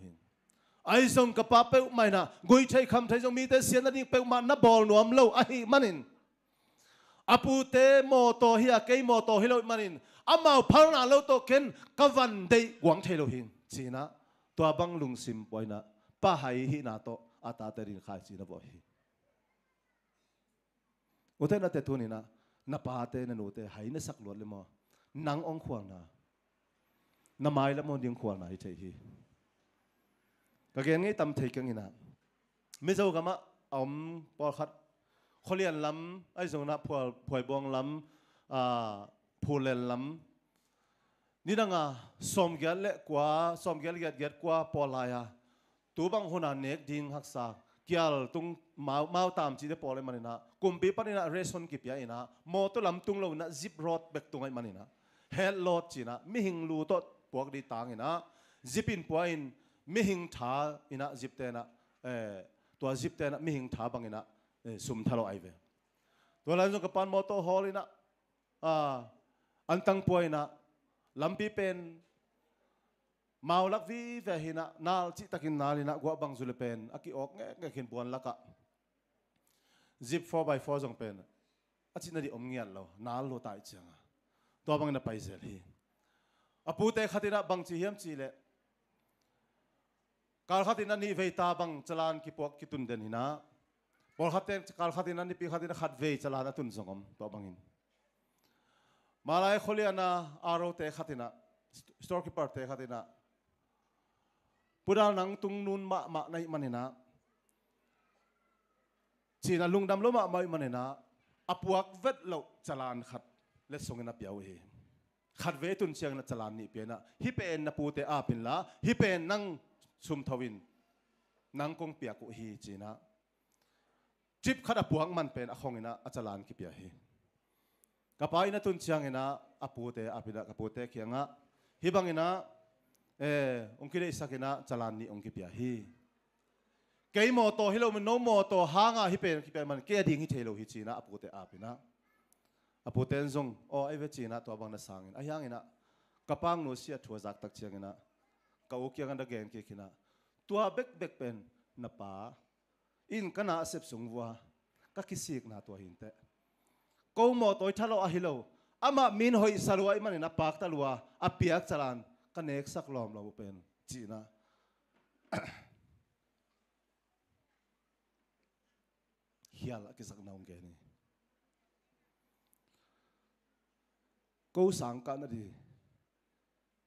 ai song cái pa pe mai na goi thai kham thai song mi te sian na đi pe man na ball nuam lo ai manin apu te moto hi cái moto hi lo manin amau phang na lo to ken kavan dei wang thai lo hin chỉ na tua bang lung sim poi na pa hai hi na to ata te rin khai chỉ na bo hi uten na te tu ni na pa te na no te hai na sak lot le mo nang ong khuang na mai la mo ding khuang na hi thei hi cái gen ngay tâm thấy cái gì nào mấy dâu cái mà ông bỏ khát khó liền lắm ai dùng na phơi bong lắm phù lên lắm ní đang xóm ghét lệ quá xóm ghét quá bỏ lại tú bằng hôn anh nét điên hắc sa kia tung mau tam chỉ để bỏ lại mà nè cùng bị bắt nè reson kịp vậy nè mò tôi làm tung lâu nè zip road bek tung ấy mà nè head load chỉ nè mi hình lu tốt buộc đi tang nè zipin point mi hình thả ina zip te na tua zip te na mi hình thả bằng ina sum thalo ai ve tua lan zo kapan moto hall ina antang po ina lampi pen mau lak vi ve hina nal chi takin nal ina gwa bang zule pen aki ok nge khin buan laka zip 4x4 jong pen achi na di om ngial lo nal lo tai changa tua bang na pai zel hi apu te khatina bang chi hiam chi le kal khatin ani vei ta bang chalan ki pok ki tun den hina bol khaten kal khatin ani pi khatin khat vei chalan atun zongom to bangin malai kholiana aro te khatina storekeeper te khatina pudal nang tung nun ma nai manina china lungdam lo ma mai manina apuak vet lo chalan khat le songena piau hi khat ve tun chiang na chalan ni pe na hi pen na pu te a pin la hi pen nang sum thawin nang kong pia ku hi china trip khada puang man pen a khongina a chalan ki pia hi kapai na tun chiang ina apute apida kapute khianga hi bangina ongkile sakina chalan ni ongki pia hi kei mo to hilo no mo to hanga hi pen ki pe man ke ding hi thelo hi china apute apina aputen zong o ai ve china to bang na sangin a hangina kapang no sia thuazak tak chiangina ka ukiang anda gen ke kina tua bek pen na pa in kana sep sungwa ka kisik na to hinte ko mo toy thalo a hilo ama min hoi salwa i manina pak talwa a piak chalan ka nek sak lom lo pen china hial ki sak naung ge ni ko sang ka na di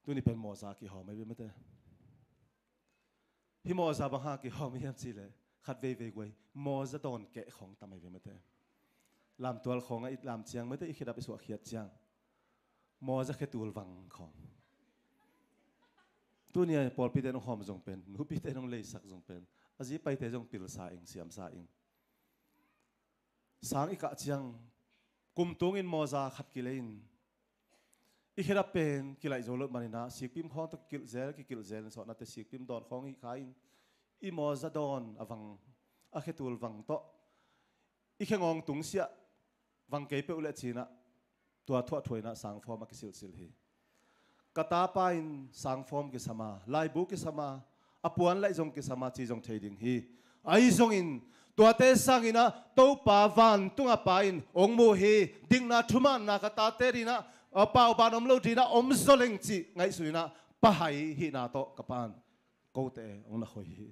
tu ni pen mo sa ki ho mai be mate hi mo sa bang ha ki ho mi ham chi le khat ve ve goi mo za don ke khong ta mai be mate lam tual khong a it lam chiang mate i khida pe su khiat chiang mo za khe tul wang khong tu ni pol pi te no hom jong pen nu pi te no le sak jong pen aji pai te jong pil sa ing siam sa ing sang i ka chiang kum tung in mo za khat ki lein i khira pen kilai zolo manina sikpim khong to kil zel so na te sikpim don khong i khain i mo za don awang a khetul wang to i khengong tung sia wang ke pe ule china tua thua thoina sang form ki sil sil hi kata pa in sang form ki sama lai bu ki sama apuan lai jong ki sama chi jong thading hi ai jong in tua te sangina to pa van tunga pa in ong mu hi dingna thuman na kata te rina pau banom lo dina om zoleng chi ngai suina pa hai hi na to kapan ko te ong na khoi hi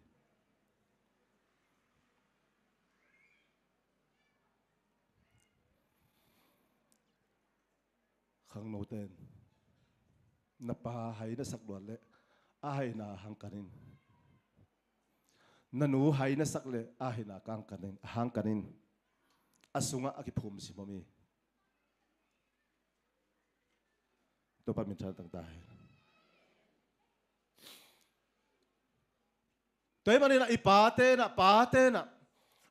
khang no ten na pa hai na sak duan le a hai na hang kanin nanu hai na sak le a hai na kang kanin hang kanin asunga aki phum si mami to pa min than tang tai toy mani na ipate na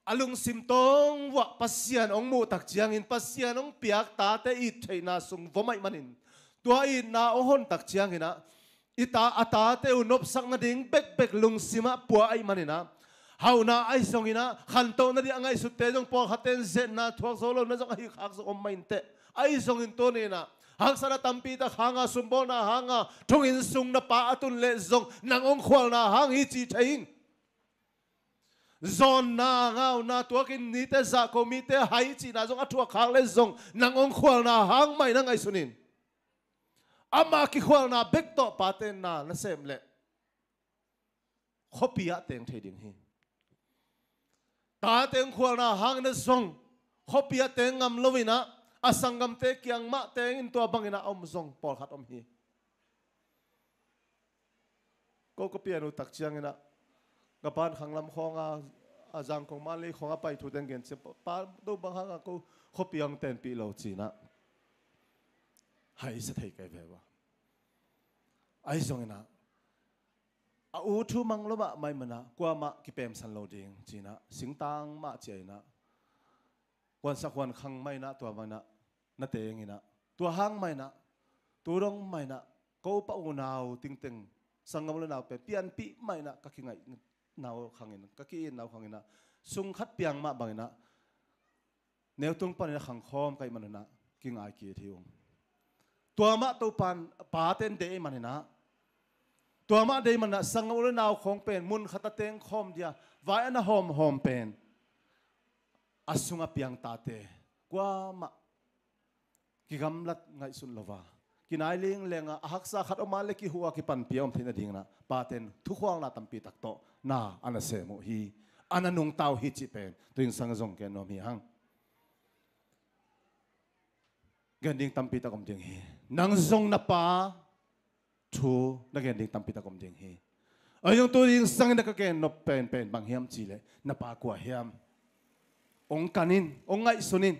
alung simtong wa pasian ong mu tak chiang in pasian ong piak ta te i theina sung vomai manin tua i na ohon tak chiang ina ita ata te unop sak na ding bek lung sima pua ai manina hau na ai song ina khanto na di angai sutte jong por haten zen na thuak solo na jong hi khak so om mainte ai song in to ne na hang sara tampi ta hanga sumbo na hanga thongin sung na pa atun le zong nang ong khwal na hang hi chi thain zon na ngau na tuakin ni te za komite hai chi na jong athua khang le zong nang ong khwal na hang mai na ngai sunin ama ki khwal na bek to paten na sem le khopia teng theding hi ta teng khwal na hang na zong khopia teng ngam lovina asangam te kyang ma teng in to bangina om zong por khat om hi ko ko piano tak chiang ina kapan khanglam khonga ajang kong mali khonga pai thu den gen se pa do bang hanga ko khopiang ten pi lo china hai sa thai kai bewa ai zong ina a u thu mang lo ba mai mana kwa ma ki pem san lo ding china singtang ma chaina wan sakwan khang mai na to bana na teng ina to hang mai na tu rong mai na ko pa unau ting ting sangam lo naw pe pian pi mai na ka kingai naw khangin ka ki naw khangina sung khat piang ma bangina neu tung pan na khang khom kai manana kingai ki thiung to ma to pan pa ten de manina to ma de mana sangam lo naw khong pen mun khata teng khom dia vai na hom pen asunga piang tate kwa ma ki gamlat ngai sun lova kinai ling lenga ahaksa khat omale ki huwa ki pan piam thina dingna paten thu khwang na tampi tak to na ana se mo hi ana nung tau hi chi pen tuing sang jong ken no mi hang gending tampi ta kom ding hi nang zong na pa thu na gending tampi ta kom ding hi ayong tu ding sang na ka ken no pen bang hiam chi le na pa kwa hiam ong kanin ong ngai sunin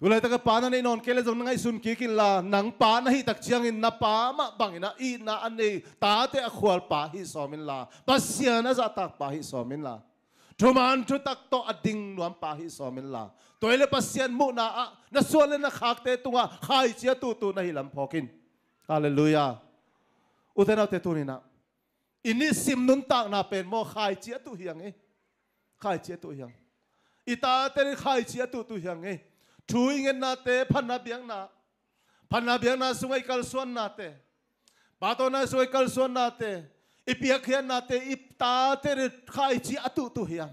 tulay taga pa na inon kele jong ngai sun kikin la nang pa na hi tak chiang in na pa ma bangina i na ane ta te akhwal pa hi somin la pasya na za tak pa hi somin la thuman thu tak to ading nuam pa hi somin la toile pasyan mu na a na suale na khak te tunga khai chia tu na hi lam phokin hallelujah utena te tu ni na ini sim nun tak na pen mo khai chia tu hiang e khai chia tu hiang ita te khai chia tu hiang e chui ngen na te phanna biang na sungai kal suan na te pato na sungai kal suan na te ipiak hian na te ipta te khai chi atu tu hiang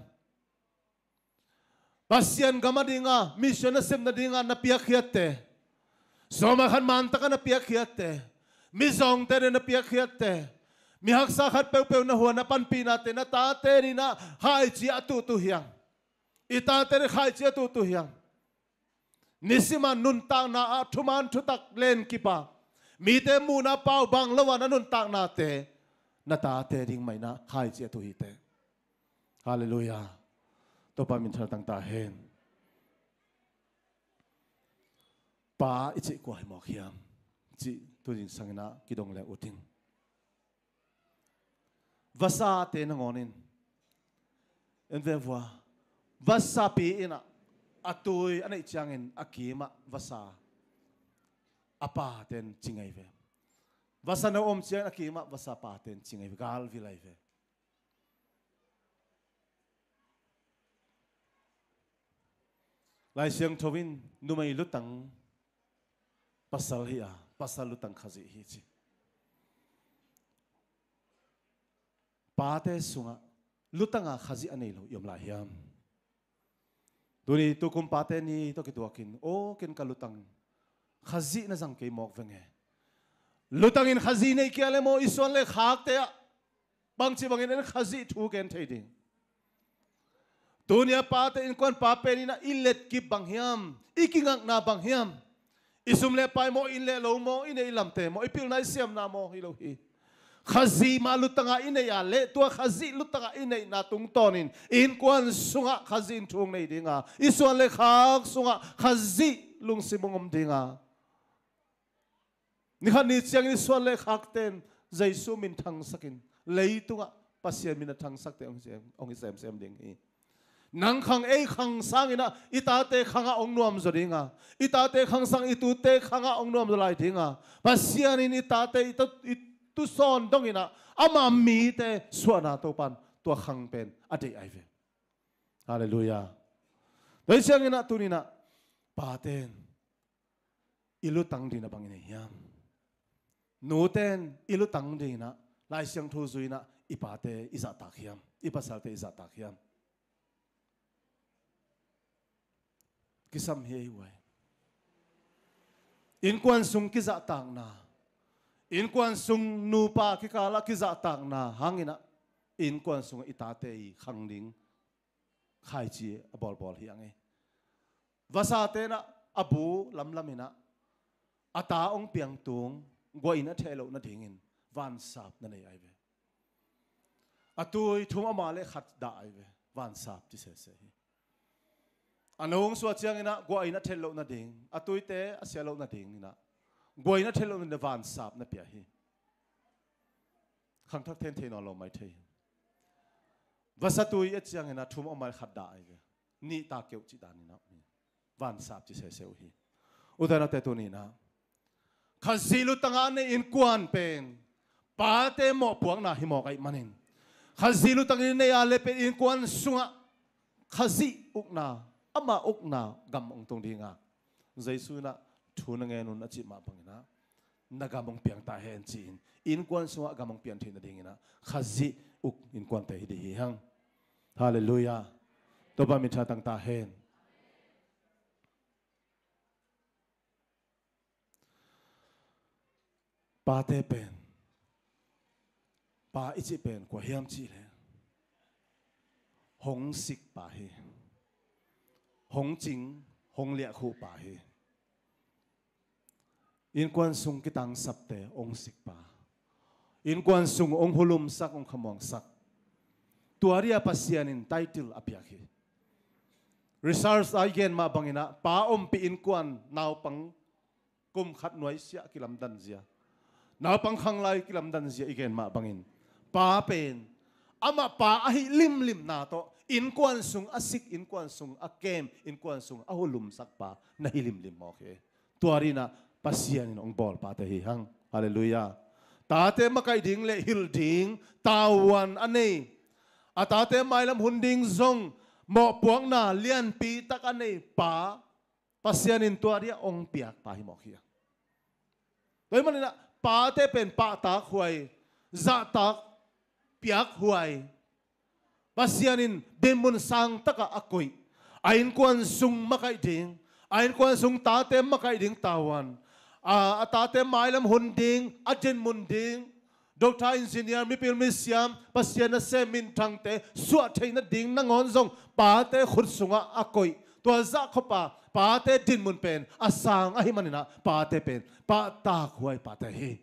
pasien gamadinga mission na sem na dinga na piak hiat te soma khan man ta na piak hiat te mi zong te na piak hiat te mi hak sa khat pe na huan na pan pi na te na ta te ri na khai chi atu tu hiang ita te khai chi atu tu hiang nisima nun tang na thuman thutak len kipa mi te mu na pau bang lawa na nun tang na te na ta te ding mai na khai che tu hi te hallelujah to pa min tang ta hen pa ichi ko hai mo khiam chi tu ding sangna kidong le uting vasa te na ngonin en ve voa vasa pi ina atui anai changin akima vasa apa ten chingai ve vasa na om chiang akima vasa pa ten chingai gal vilai ve lai siang thowin numai lutang pasal hi a pasal lutang khazi hi chi pa te sunga lutanga khazi anei lo yom la hiam tuni tu kumpate ni to kituakin o ken kalutang khazi na jang ke mok venge lutang in khazi nei kiale mo ison le khak te bang chi bangin en khazi thu ken thading dunia pate in kon pa pe ni na illet ki banghiam ikingak na banghiam isum le pai mo in le lo mo in ei lam te mo ipil nai siam na mo hi lo hi khazi ma lutanga ine ya le tua khazi lutanga ine na tung tonin in kwan sunga khazin thung nei dinga isuan le khak sunga khazi lung simungom dinga ni khan ni chiang ni suan le khak ten jaisu min thang sakin leitunga pasien min thang sak te ong sem ding hi nang khang ei khang sang ina ita te khanga ong nuam zo dinga ita te khang sang itu te khanga ong nuam zo lai dinga pasien in ita te tu son dong ina ama mi te suana to pan ตัวขังเป็นอดีตไอเวฮาเลลูยาโดยเสียงนี้นะตัวนี้นะปาเต้นอิลุตังดีนะบังนี้ยามหนูเต้นอิลุตังดีนะลายเสียงทูซุยนะอีปาเตอิจัตตักยามอีปัสสาวะอิจัตตักยามกิสัมเฮยไว้อินควันซุงกิจัตตักนาอินควันซุงนูปากิกาลกิจัตตักนาหังอินะอินควันซุงอิตาเตยขังลิงขายจีบอลเฮียงไงวาสาเตนะอบูลำมินะอาตาองเปียงตุงกวยนะเทโลนะดิ่งินวันสับนั่นเองไอเวอตุยทุ่มอมาเลขัดได้ไอเววันสับที่เสียอันนู้งสวดเชียงนะกวยนะเทโลนะดิ่งอตุยเตอเสียโลนะดิ่งนะกวยนะเทโลนะวันสับนะเปียฮีขังทักเทนเทนอลไม่เทวาสตุยเอเชียงนะทุ่มอมาขัดได้ไอเวนี่ตาเกี่ยวจิตานี่นะวันสับที่เสียฮีอุตส่าห์เตตัวนี้นะข้าสิลุตังอันในอินควันเป็นปาเตหมอปวงน่ะหิมอกไอมันเองข้าสิลุตังในอาเลเป็นอินควันสุงะข้าสิอุกนาอามาอุกนากำองตรงดีงาใจสุนะทุนเงินุนอจิมาบังนะนักกำองเปียงตาเห็นจีนอินควันสุงะกำองเปียงทีนดีงนะข้าสิอุกอินควันเตหิดีหังฮาเลลูยาตัวบามิชาตังตาเห็นปาเตเป็นปาอิจิเป็นกว่าเฮียมจีเลยหงสิกป่าเฮหงจิงหงเลียคู่ป่าเฮอินกวนสุงกิตังสับเตองสิกป่าอินกวนสุงองหุลุมสักองขมองสักตัวเรียปัสยานินไตติลอภิยาเฮresearch again ma bangina pa pi in kwan naw pang kum khat noi sia kilam dan zia naw pang khang lai kilam dan zia again ma bangin pa pen ama pa ahi lim na to in kwan sung asik in kwan sung akem in kwan sung ahulum sak pa na hilim mo ke tuarina pasian ong bol pa te hi hang hallelujah tate makai ding le hil ding tawan ane atate mailam hunding zong mo puang na lian pi tak ane pa pasianin tuaria ong piak pa hi mo khia toy manina pa te pen pa ta khuai za tak piak huai pasianin demun sang taka akoi ain kwan sung makai ding ain kwan sung ta te makai ding tawan ta te mailam hunding ajen munding Doctor engineer mi pil mi siam pasien na semin thangte suat theina ding na ngon zong pa te khut sunga akoi to za khopa pa te din mun pen asang a hi manina pa te pen pa ta khwai pa te hi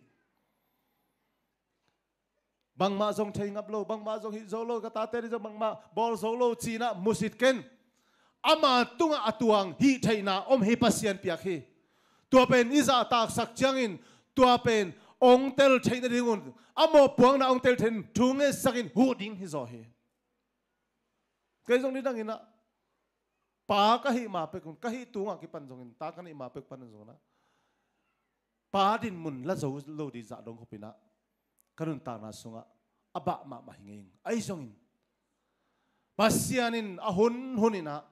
bang ma zong thei ngap lo bang ma zong hi zolo ka ta te ri bang ma bol zolo china musit ken ama tunga atuang hi theina om hi pasien piak hi to pen iza tak sak changin to pen ông tel thấy nó đi ngon, amo buông na ông tel thấy thung nghe sakin hu ding hi zo he, cái giống như đang ina, pa kahi ma pe kun kahi tunga ki pan zongin ta kan ma pe pan zong na, pa din mun la zo lo di za dong hopina, kanun ta na sunga, aba ma hinging, ay zongin, pasianin ahun hunina,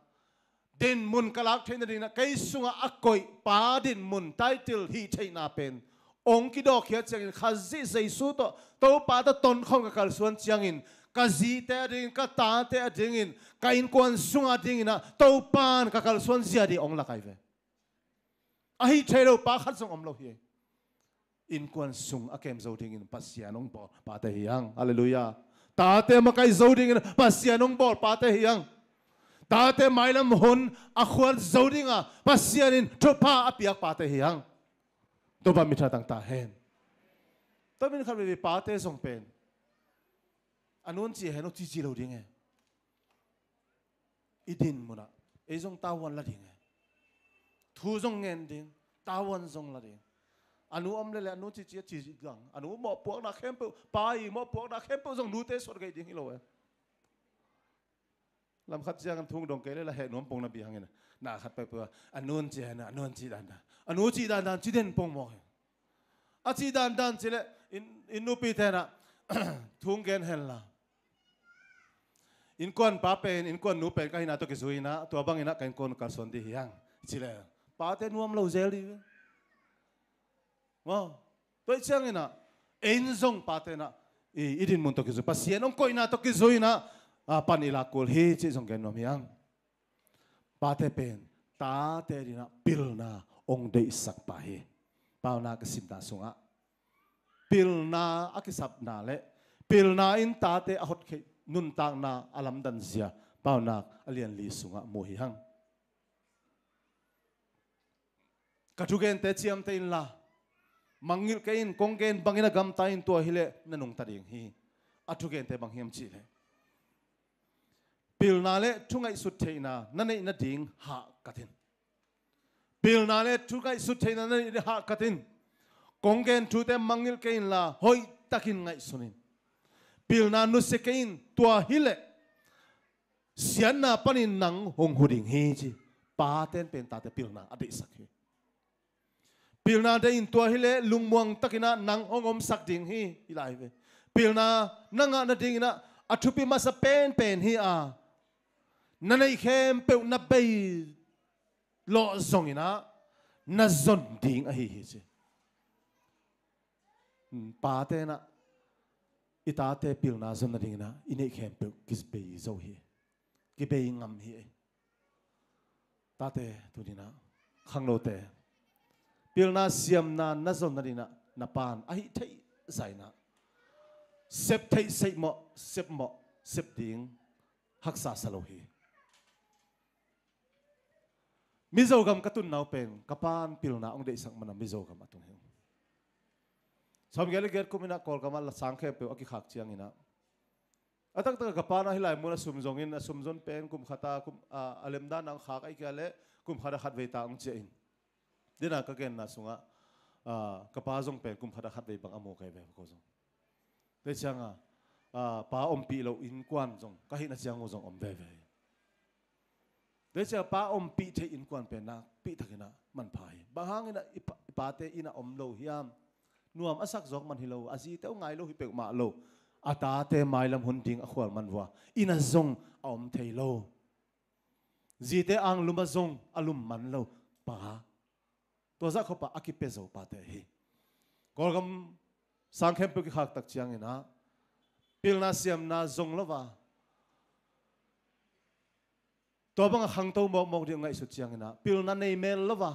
din mun kalak thấy nó đi na, cái sunga akoi pa din mun title hi thấy na pen ông kia đó kia chăng in khazi Giêsu to pa ta ton không ka kalsuan chang in kazi te ding ka ta te ding in ka in kwan sunga ding in to pan ka kalsuan zia di ong la kai ve ahi thelo pa khat song om lo hi in kwan sung akem zo ding in pasian ong bol pa te hiang hallelujah ta te ma kai zo ding in pasian ong bol pa te hiang ta te mailam hon a khwal zo ding a pasian in thopa apiak pa te hiangตัวบามิตรต่างตาเห็นตัวเป็นคำวิปาเตส่งเป็นอันนู้นจีเห็นว่าจีเราดิ้งไงอีดินมุนะไอ้ส่งตาวันละดิ้งไงทูส่งเงินดิ้งตาวันส่งละดิ้งอันนู้นอมเลยอันนู้นจีกังอันนู้นหมอพวกนักเข้มเปิลไปหมอพวกนักเข้มเปิลส่งดูเตสวดไงดิ้งฮิโลเอลำคัดเจ้ากันทุ่งดงเกลือละเห็นน้องปงนบีหังเงินน่าขัดไปเพื่ออันนู้นจีนะอันนู้นจีดันนะอันนู้นจีดันจีเด่นปงมองอาจีดันจีเลอินนูปีเทนะทุ่งเกนเห็นละ in kon pa pen in kon nu pen ka hina to ki zui na to bang ina kan kon kal son di hiang chile pa te nuam lo zel di mo to chang ina en zong pa te na idin mun to ki zui pasien ong ko ina to ki zui na pan ila kul hi chi zong gen nuam hiang pa te pen ta te di na pil na ong de sak pa hi pau na ka sim ta sunga pil na akisap na le pil na in ta te a hot ke nun tang na alam dan zia pau na alian li sunga mo hi hang katugen te chiam te in la mangil ke in konggen bangina gam ta in to hile nanung ta ding hi atugen te bang hiam chi le pil na le thungai sut the na nanei na ding ha katin pil na le thungai sut the na nanei ha katin konggen thu te mangil ke in la hoi takin ngai sunin pil na nu se ke in tua hile sian na panin nang hong huding hi chi pa ten pen ta te pil na ade sak hi pil na de in tua hile lungmuang takina nang hongom sak ding hi ilai ve pil na nanga na ding na athupi ma sa pen pen hi a nanai khem pe na be lo zong ina na zon ding a hi hi chi pa te na ita te pil na zon na ding na ine khem pe kis be zo hi ki be ngam hi ta te tu ni na khang lo te pil na siam na zon na ding na pan a hi thei sai na sep thei sei mo sep ding haksa salo hi mizo gam katun nau pen kapan pil na ong de sang mana mizo gam atung hi som gele ger kumina kol kamal sangkhe pe aki khak chiang ina atak tak kapana hilai muna sumjongin sumjon pen kum khata kum alemda nang khak ai kale kum khada khat ve ta ong chein dina ka gen na sunga kapa jong pen kum khada khat ve bang amo kai ve ko jong te changa pa om pi lo in kwan jong ka hi na chiang o jong om ve ve te cha pa om pi the in kwan pen na pi thakina man phai bahang ina pa te ina om lo hiam nuam asak zok man hilo azi te ngai lo hi pe ma lo ata te mai lam hun ding a khwal man wa ina zong om thei lo zi te ang luma zong alum man lo pa to za kho pa akipe zo pa te hi kolgam sangkhem pe ki khak tak chiang ina pilna siam na zong lo wa to bang hang to mo mo ri ngai su chiang ina pilna nei mel lo wa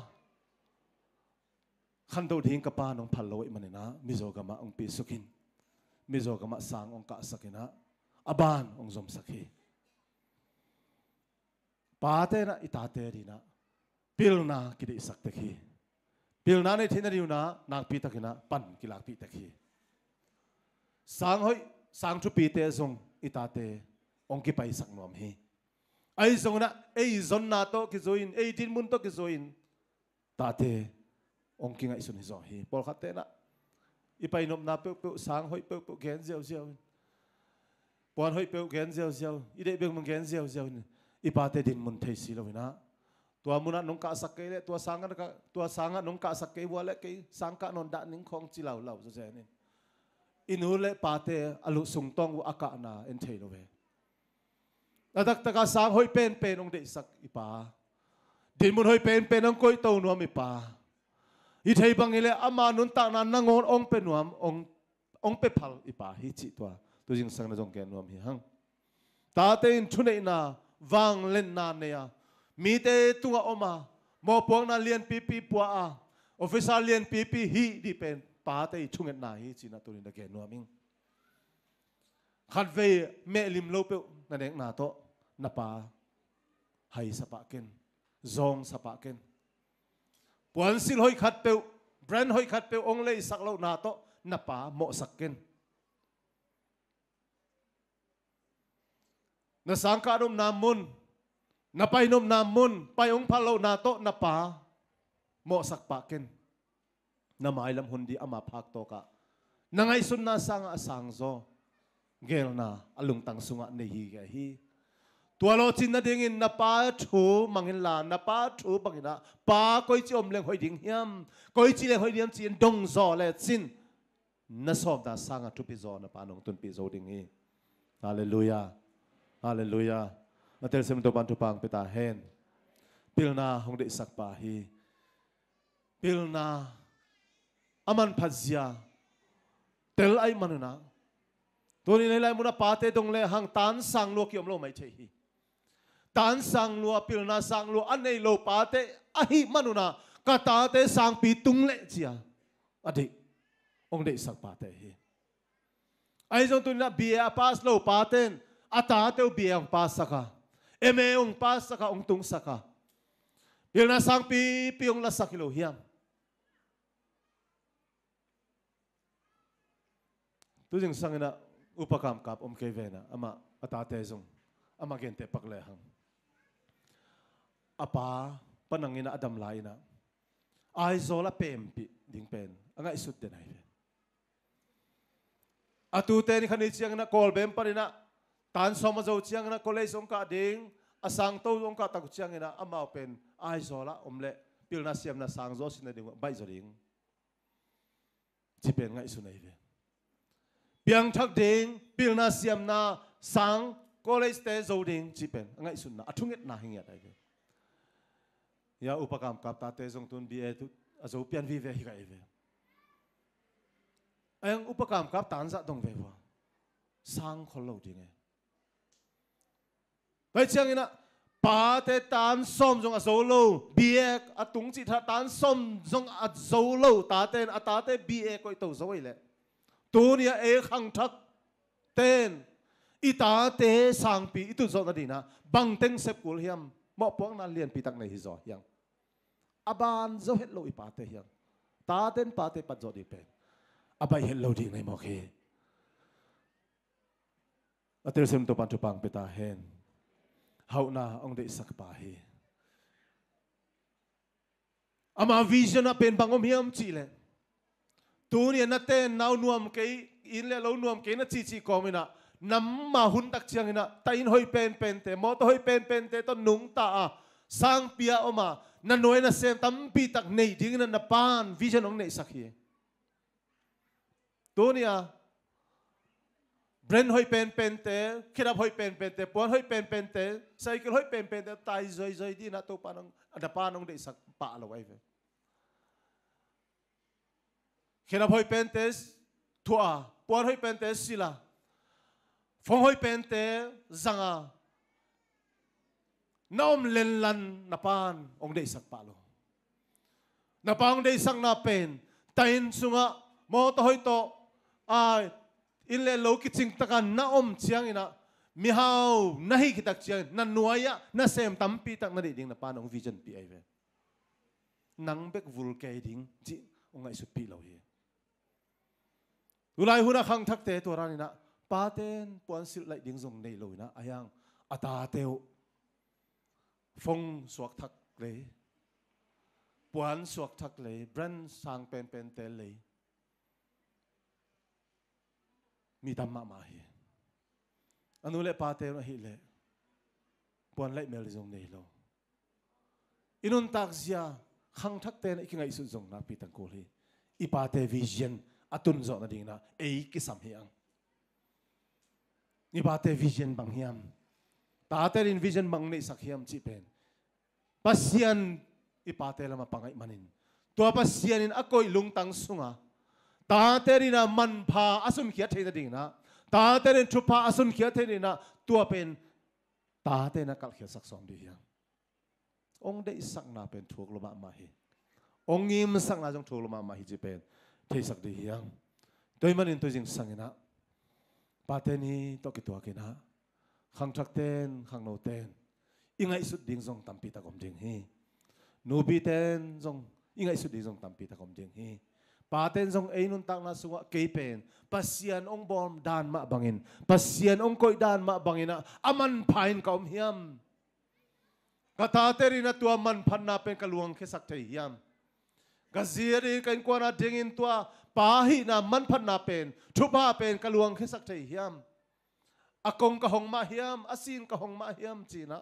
ขันตัวทิ้งกับป้าน้องพันลอยมันนะมิโซกามะองปีสุกินมิโซกามะสางองกะสักินะอบานองจอมสักีป้าเตนะอิตาเตรีนะพิลนากิริสักตะคีพิลนาในที่นั่นอยู่นะนางปีตะกินะปันกิลากปีตะคีสางหอยสางชุปีเตซงอิตาเตองกิไปสักนวมฮีไอซงนะไอซอนนาโตกิโซอินไอดินมุนโตกิโซอินตาเตองค์กิงไอสุนิจอฮีปอลขัดเตนะอีไปนมนาเปียวสางหอยเปียวแกนเจียวปอนหอยเปียวแกนเจียวอีเด็กเบียงมันแกนเจียวอีปาเตดินมุนเทสีเรานะตัวมุนันนงกะสักเกลตัวสางกันนงกะสักเกวัวเล็กสางกะนนดานิงของจีเหล่าจะเจนี่อินูเล่ปาเตอลุสุงตองวอากานาเอ็นเทโลเวแล้วตักตะกาสางหอยเป็นองเด็กสักอีปาดินมุนหอยเป็นองก้อยโตนัวมีปาอีเทบังile ama nun ta nan nangon ong pe nuam ong pe phal ipa hi chi to jing sang na jong ke nuam hi hang ta te in thune na wang len na ne ya mi te tunga oma mo pong na lian pp pua a officer lian pp hi di pen pa te thunget na hi chi na to ni ke nuaming khat ve me lim lo pe na deng na to na pa hai sapa ken zong sapa ken puan sil hoi khat peu brand hoi khat peu ong lei sak lo na to na pa mo sakken na sangka dum namun na pai nom namun pai ong phalo na to na pa mo sak pa ken na mailam hundi ama phak to ka nangai sun na sang asang zo gel na alung tang sunga ne hi ga hiตัวเราจินนั่นเองนับป้าชูมังเห็นลานนับป้าชูบังเห็นนะป้าก้อยจีอมเลี้ยงหอยดิ่งเฮียมก้อยจีเลี้ยงหอยดิ่งจีนดงซอเลยจินนั่นสอบดาสังทุปิซอนับป้าหนงตุนปิโซดิ่งฮีฮาเลลูยา Hallelujah. Matel sem to bantu pang pita hen. Pilna hong de sak pa hi. Pilna aman phazia. Tel ai manuna. Tuni nei lai muna pate dong le hang tan sang lo kiom lo mai che hi. Tan sang lo pilna sang lo an nei lo pate ahi manuna kata te sang pi tung le chia. Adik ong de sak pate hi. Ai jong tu na bia pas lo paten ata teu bia ang pas saka. Eme ong pas saka ong tung saka. Pilna sang pi piong la sakilo hiam. Tu jing sang ina upakam kap kevena ama ata te jong ama gente paklehang. Apa panangina adam laina. Ai zola pempi ding pen. Anga isut denai. Atu te ni khanit siang na kol bem parina tan soma zo chiang na college ong ka ding asang to ong ka tak chiang ina amao pen ai zola omle pilna siam na sang zo sin na ding bai zo ding jipen ngai su nei ve piang thak ding pilna siam na sang college te zo ding jipen ngai su na athunget na hingia dai ve ya upakam kap ta te jong tun bi e tu azo pian vi ve hi ga ve ayang upakam kap tan za dong ve wa sang khol lo ding e bai chiang ina pa te tan som jong a zo lo biek atung chi tha tan som jong a zo lo ta ten ata te biek koi to zo le tu nia e khang thak ten ita te sang pi itu zo na dina bang teng sep kul hiam mo pong na lian pi tak nei hi zo yang aban zo het lo ipa te hiam ta ten pa te pat zo di pen abai het lo ding nei mo ke atel sem to pan tu pang pita hen hau na ong de sak pa hi ama vision na pen bangom hiam chi le tu ni na ten nau nuam ke in le lo nuam ke na chi chi komina nam ma hun tak chiang ina tain hoi pen pen te mo to hoi pen pen te to nung ta a sang pia oma na noi na sem tam pi tak nei ding na pan vision ong nei sak hi tu ni a brand hoi pen pen te kirap hoi pen pen te puan hoi pen pen te cycle hoi pen pen te tai zoi zoi di na to panong ada panong de sak pa lo ai ve kirap hoi pen te tua puan hoi pen te sila phong hoi pen te zanga nom len lan na pan ong de sak pa lo na pang de sak na pen tain sunga mo to hoi to ai in le lo ki ching takan na chiang ina mi hau nahi ki tak chiang na nuaya na sem tampi tak na ding na panong vision pi ai ve nang bek vul ke ding ji ongai su pi lo hi ulai huna khang thak te to ran ina paten puan sil lai ding zong nei lo na ayang ata teu phong suak thak le puan suak thak le brand sang pen pen te le mi tam ma ma hi anu le pa te na hi le puan lai mel zong nei lo inun tak zia khang thak te na ki ngai su zong na pi tang ko hi I pa te vision atun zo na ding na ei ki sam hiang I pa te vision bang hiam ta te in vision bang nei sak hiam chi pen pasian I pa te lama pangai manin tua pasian in akoi lungtang sunga ta terina man pha asun khia theina ding na ta terin thupa asun khia theina tua pen ta te na kal khia sak som di hiang ong de sak na pen thuk lo ma hi ong im sak na jong thuk lo ma hi ji pen thei sak di hiang toi manin to jing sangina pa te ni to ki to ki na khang thak ten khang no ten ingai sut ding jong tampi ta kom ding hi nu bi ten jong ingai sut ding jong tampi ta kom ding hi paten zong einun tak na suwa kepen pasian ong bom dan ma bangin pasian ong koi dan ma bangina aman phain kaum hiam kata terina tua man phan na pen kaluang khesak thei hiam gaziri kain kwana dingin tua pahi na man phan na pen thupa pen kaluang khesak thei hiam akong ka hong ma hiam asin ka hong ma hiam china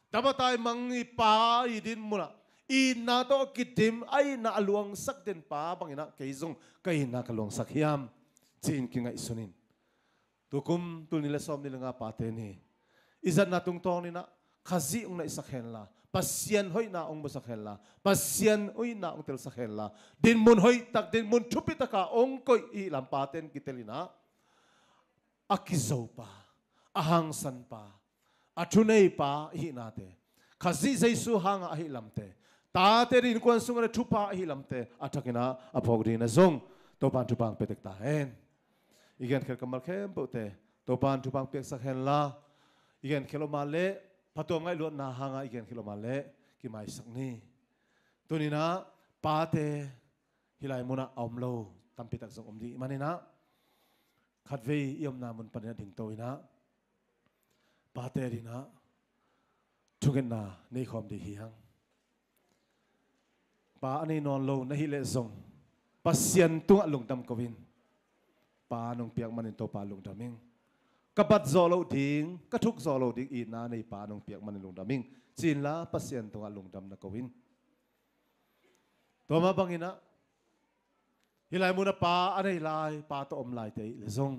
tabatai mangi pa idin muna I na to kitim ay na aluang sak din pa bangina kaizong kay na kaluang sak hiam chin ki nga isunin tukum tul nila som nila nga pate ni izat na tung tong ni na khazi ong na isakhen la pasien hoi na ong basakhen la pasien oi na ong tel sakhen la din mun hoi tak din mun chupi taka ong koi i lampaten kitelina akizo pa ahang san pa atunay pa hi nate khazi jaisu hang a hi lamte ta te rin kwan sung na thupa hi lamte athakina apogri na zong topan thupang petek ta hen igen khel kamal khem pote topan thupang pek sakhen la igen khelo male patom ngai luat na hanga igen khelo male ki mai sakni tunina pate hilai muna omlo tampitak zong omdi manina khatve yom na mun panina ding toina pate rina thugen na nei khom di hiang pa ani non lo na hi le zong pasien tung alung tam kovin pa nong piak manin to pa lung daming kapat zolo ding kathuk zolo ding i na nei pa nong piak manin lung daming chin la pasien tung alung dam na kovin to ma bangina hilai muna pa anei lai pa to om lai te le zong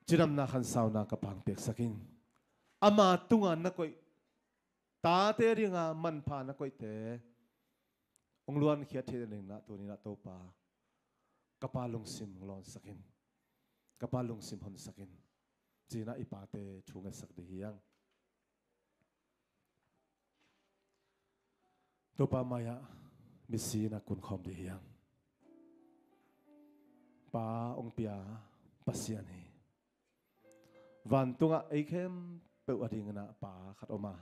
chiram na khan sau na kapang pek sakin ama tunga na koi ta te ringa man pha na koi te ong luan khia the ning na tu ni na to pa kapalung sim lon sakin kapalung sim hon sakin china ipate thunga sak de hiang to pa maya misi na kun khom de hiang pa ong pia pasian hi van tunga eikem pe ading na pa khat oma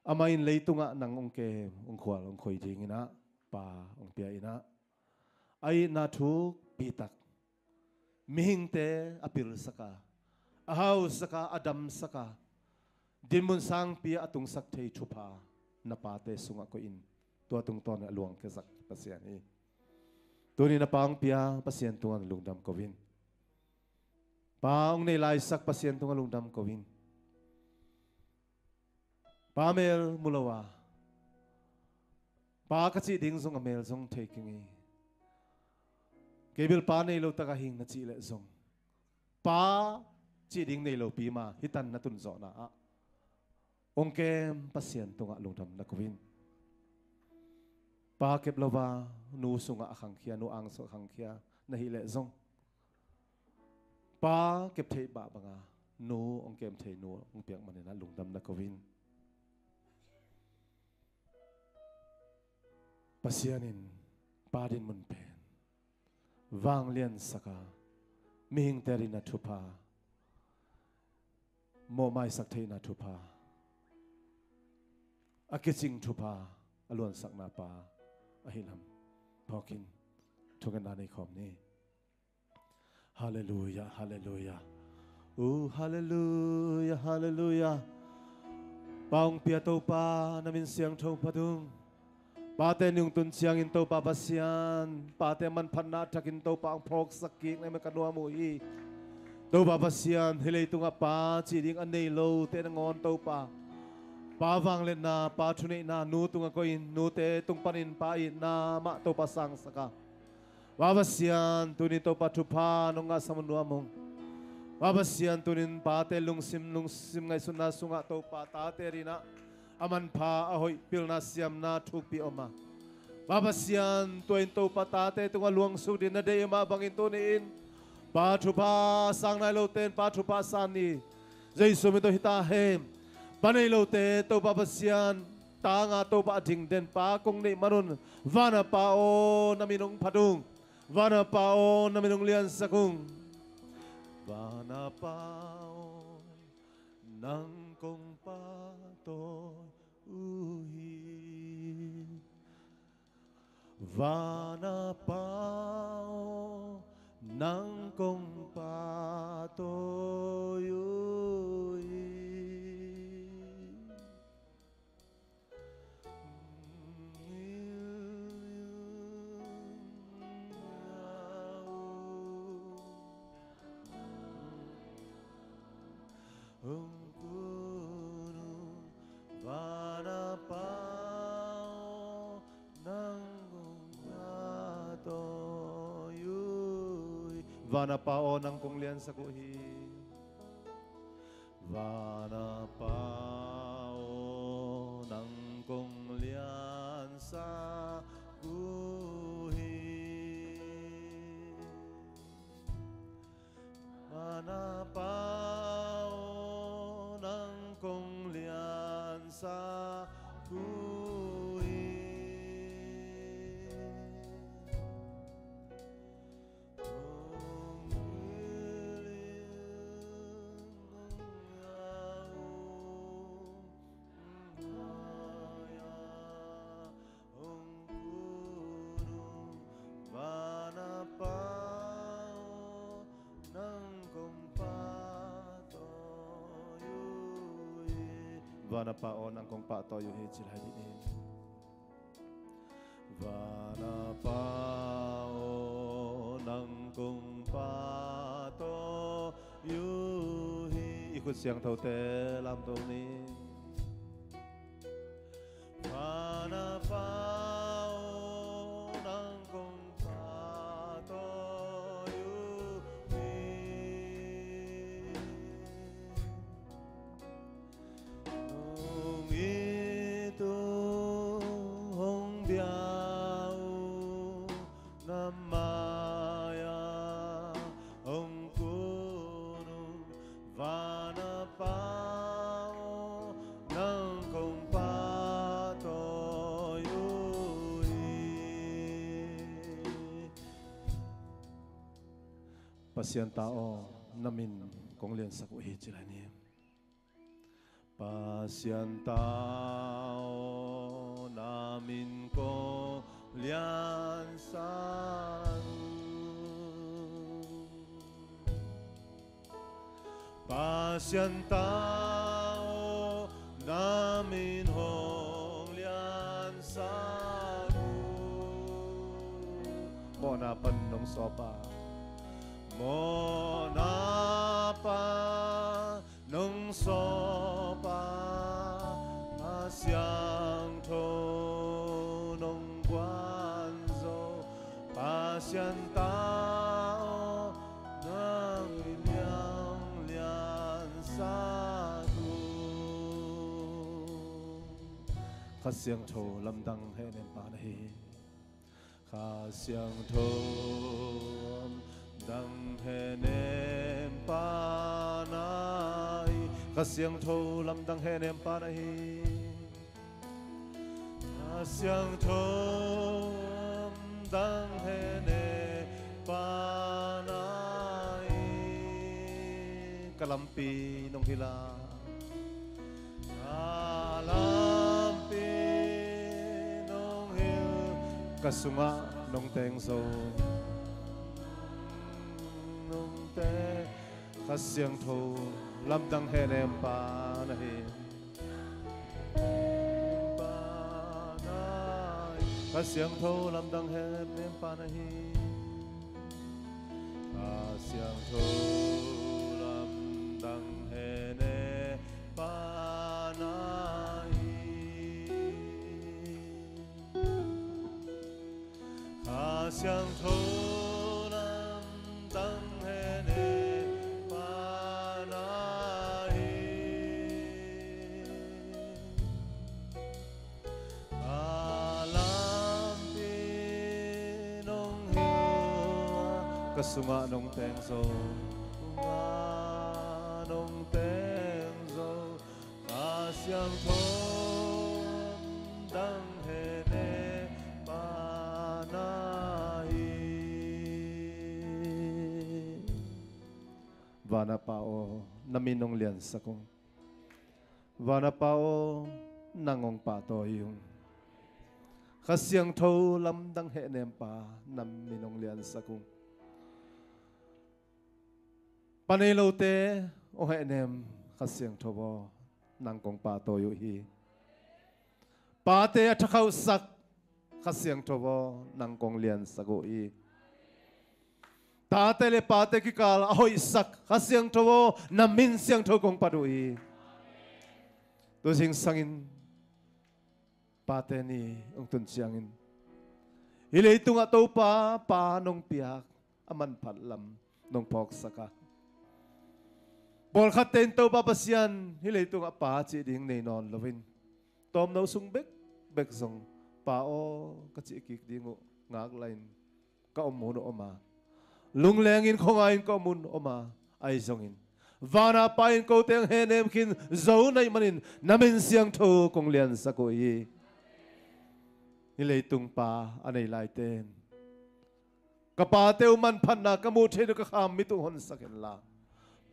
amain leitunga nang ong ke ong khwal ong khoi ding ina pa ong pia ina ai na thu pitak mihing te apil saka ahau saka adam saka dinmun sang pia atung sak thei thupa na pa te sunga ko in to tung ton luang ke sak pasian hi tuni na pang pia pasien tunga lungdam kovin paong nei lai sak pasien tunga lungdam kovin pamel mulawa pa kachi ding zong amel zong taking i kebil pa nei lo taka hing na chi le zong pa chi ding nei lo pi ma hitan na tun zo na a ong kem pasien tunga lungdam na kovin pa kep lova nu sunga akhang khia nu ang so khang khia na hi le zong pa kep thei ba banga nu ong kem thei nu ong piak manena lungdam na kovin pasianin padin mun pen wang lian saka mihing teri na thupa mo mai sak thei na thupa akeching thupa alon sak na pa ahilam phokin thugan na nei khom ni hallelujah hallelujah oh hallelujah hallelujah paung pia to pa namin siang tho padung pate nyung tun siang in to pa pasian pate man phanna thakin to pa ang phok sakik nei me kanua mu hi to pa pasian hilei tunga pa chi ding an nei lo te ngon to pa pa wang le na pa thune na nu tunga ko in nu te tung panin pa in na ma to pa sang saka wabasian tunin to pa thupa nonga samunua mong wabasian tunin pa te lungsim ngai sunna sunga to pa ta te rina aman pha ahoi pilna siam na thuk pi oma babasian toin to patate tunga luang su din na de ma bangin to ni in pa thupa sang nai lo ten pa thupa san ni jaisu mi to hita hem panai lo te to babasian ta nga to pa ding den pa kong ni manun vana pa o naminong phadung vana pa o naminong lian sakung vana pa o nang kong pa to uhi vana pao nang kong pa to uhi Vana pao nang kong lian sa kuhi vana paon ang kong pato yu hi chilai di in vana paon ang kong pato yu hi ikut siang tau te lam tau ni vana paon ang kong pato yu hi Pasyan tao namin kung lian sa kuhi sila niya. Pasyan tao namin ko lian sa pasyan tao namin hong lian sa mo na panong sopa mo na pa nung sopa pasyang to nung guanzo pasyan tao ng inyang lian sa kasyang to lamdang henen panahi kasyang to dang henem panay kasyang to lamdang henem panay kasyang to dang henem panay kalampi nung hila kalampi nung hil kasunga nung tengso kasyang to lamdang henem panay kasyang to lamdang henem panay kasyang to lamdang henem panay kasyang to lamdang kasunga nung tengso nung tengso kasyang to dang hene panahi vana pao naminong lian sa kong vana pao nangong pato yung kasyang to lamdang hene pa naminong lian sa kong Panilaw te o henem kasyang tobo nang kong pato yu hi. Pate at sak kasyang tobo nang kong lian sago i. Tate le pate kikal ahoy sak kasyang tobo na min siyang to kong padui. Tusing sangin pate ni ang tunsiyangin. Ilay ito nga to pa nung piyak aman patlam nung poksaka. Bol katen to papasyan hilay ito nga pa ding nenon lovin. Tom na usungbek beksong pao katsikik di ngo ngaglain kaumuno oma. Lunglengin ko ngayon kaumun oma ay zongin. Vana pain ko teng henem kin zonay manin namin siyang to kong lian sa koyi. Hilay itong pa anay laiten. Kapate uman pan na kamuti no kakamit uhon sa kinla.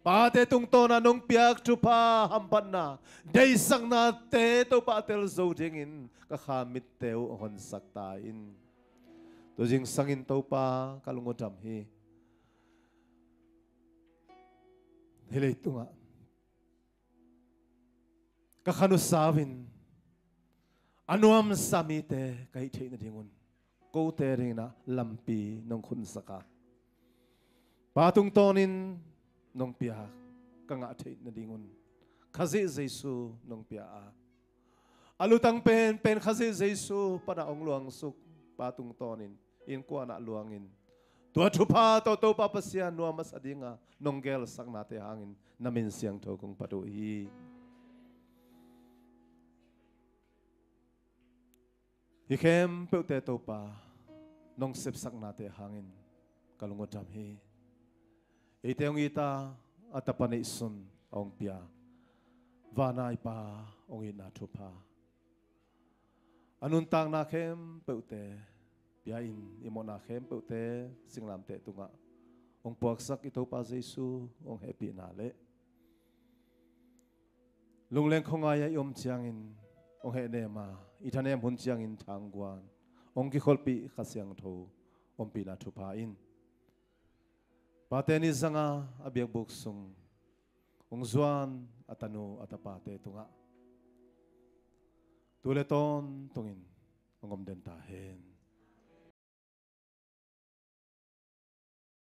Pate tung to na nung piyak chupa hampan na. Daysang na teto patel zodingin kakamit teo uhon saktain. Tujing sangin to pa kalungodam hi. Hilay ito nga. kakanusawin, anuam samite kahit na dingon, kote rin na lampi nung kunsaka. Patong tonin nung piyak, kangatay na dingon, kasi Jesu nung piyaka. Alutang pen kasi Jesu panaong luang suk, patong tonin, in kuha na luangin. Tuwa-tupa, to papasyan, nuwa masadinga, nonggel sang nate hangin, namin siyang to kung paduhi. Ikem peute pa, nong sipsak nate hangin, kalungod damhi. Ite yung ita, at apanisun, ang pia, vanay pa, ang inatupa. Anuntang nakem peute, biyain imo na kem peute singlam te tunga. Ong puaksak ito pa Jesu ong happy nale. Lungleng kong aya yom tiangin ong henema itanem hun tiangin tangguan. Ong gikolpi kasyang to ong pinatupain. Pateni zanga abiyag buksong ong zuan atano atapate tunga. Tuleton tungin ong omdentahin.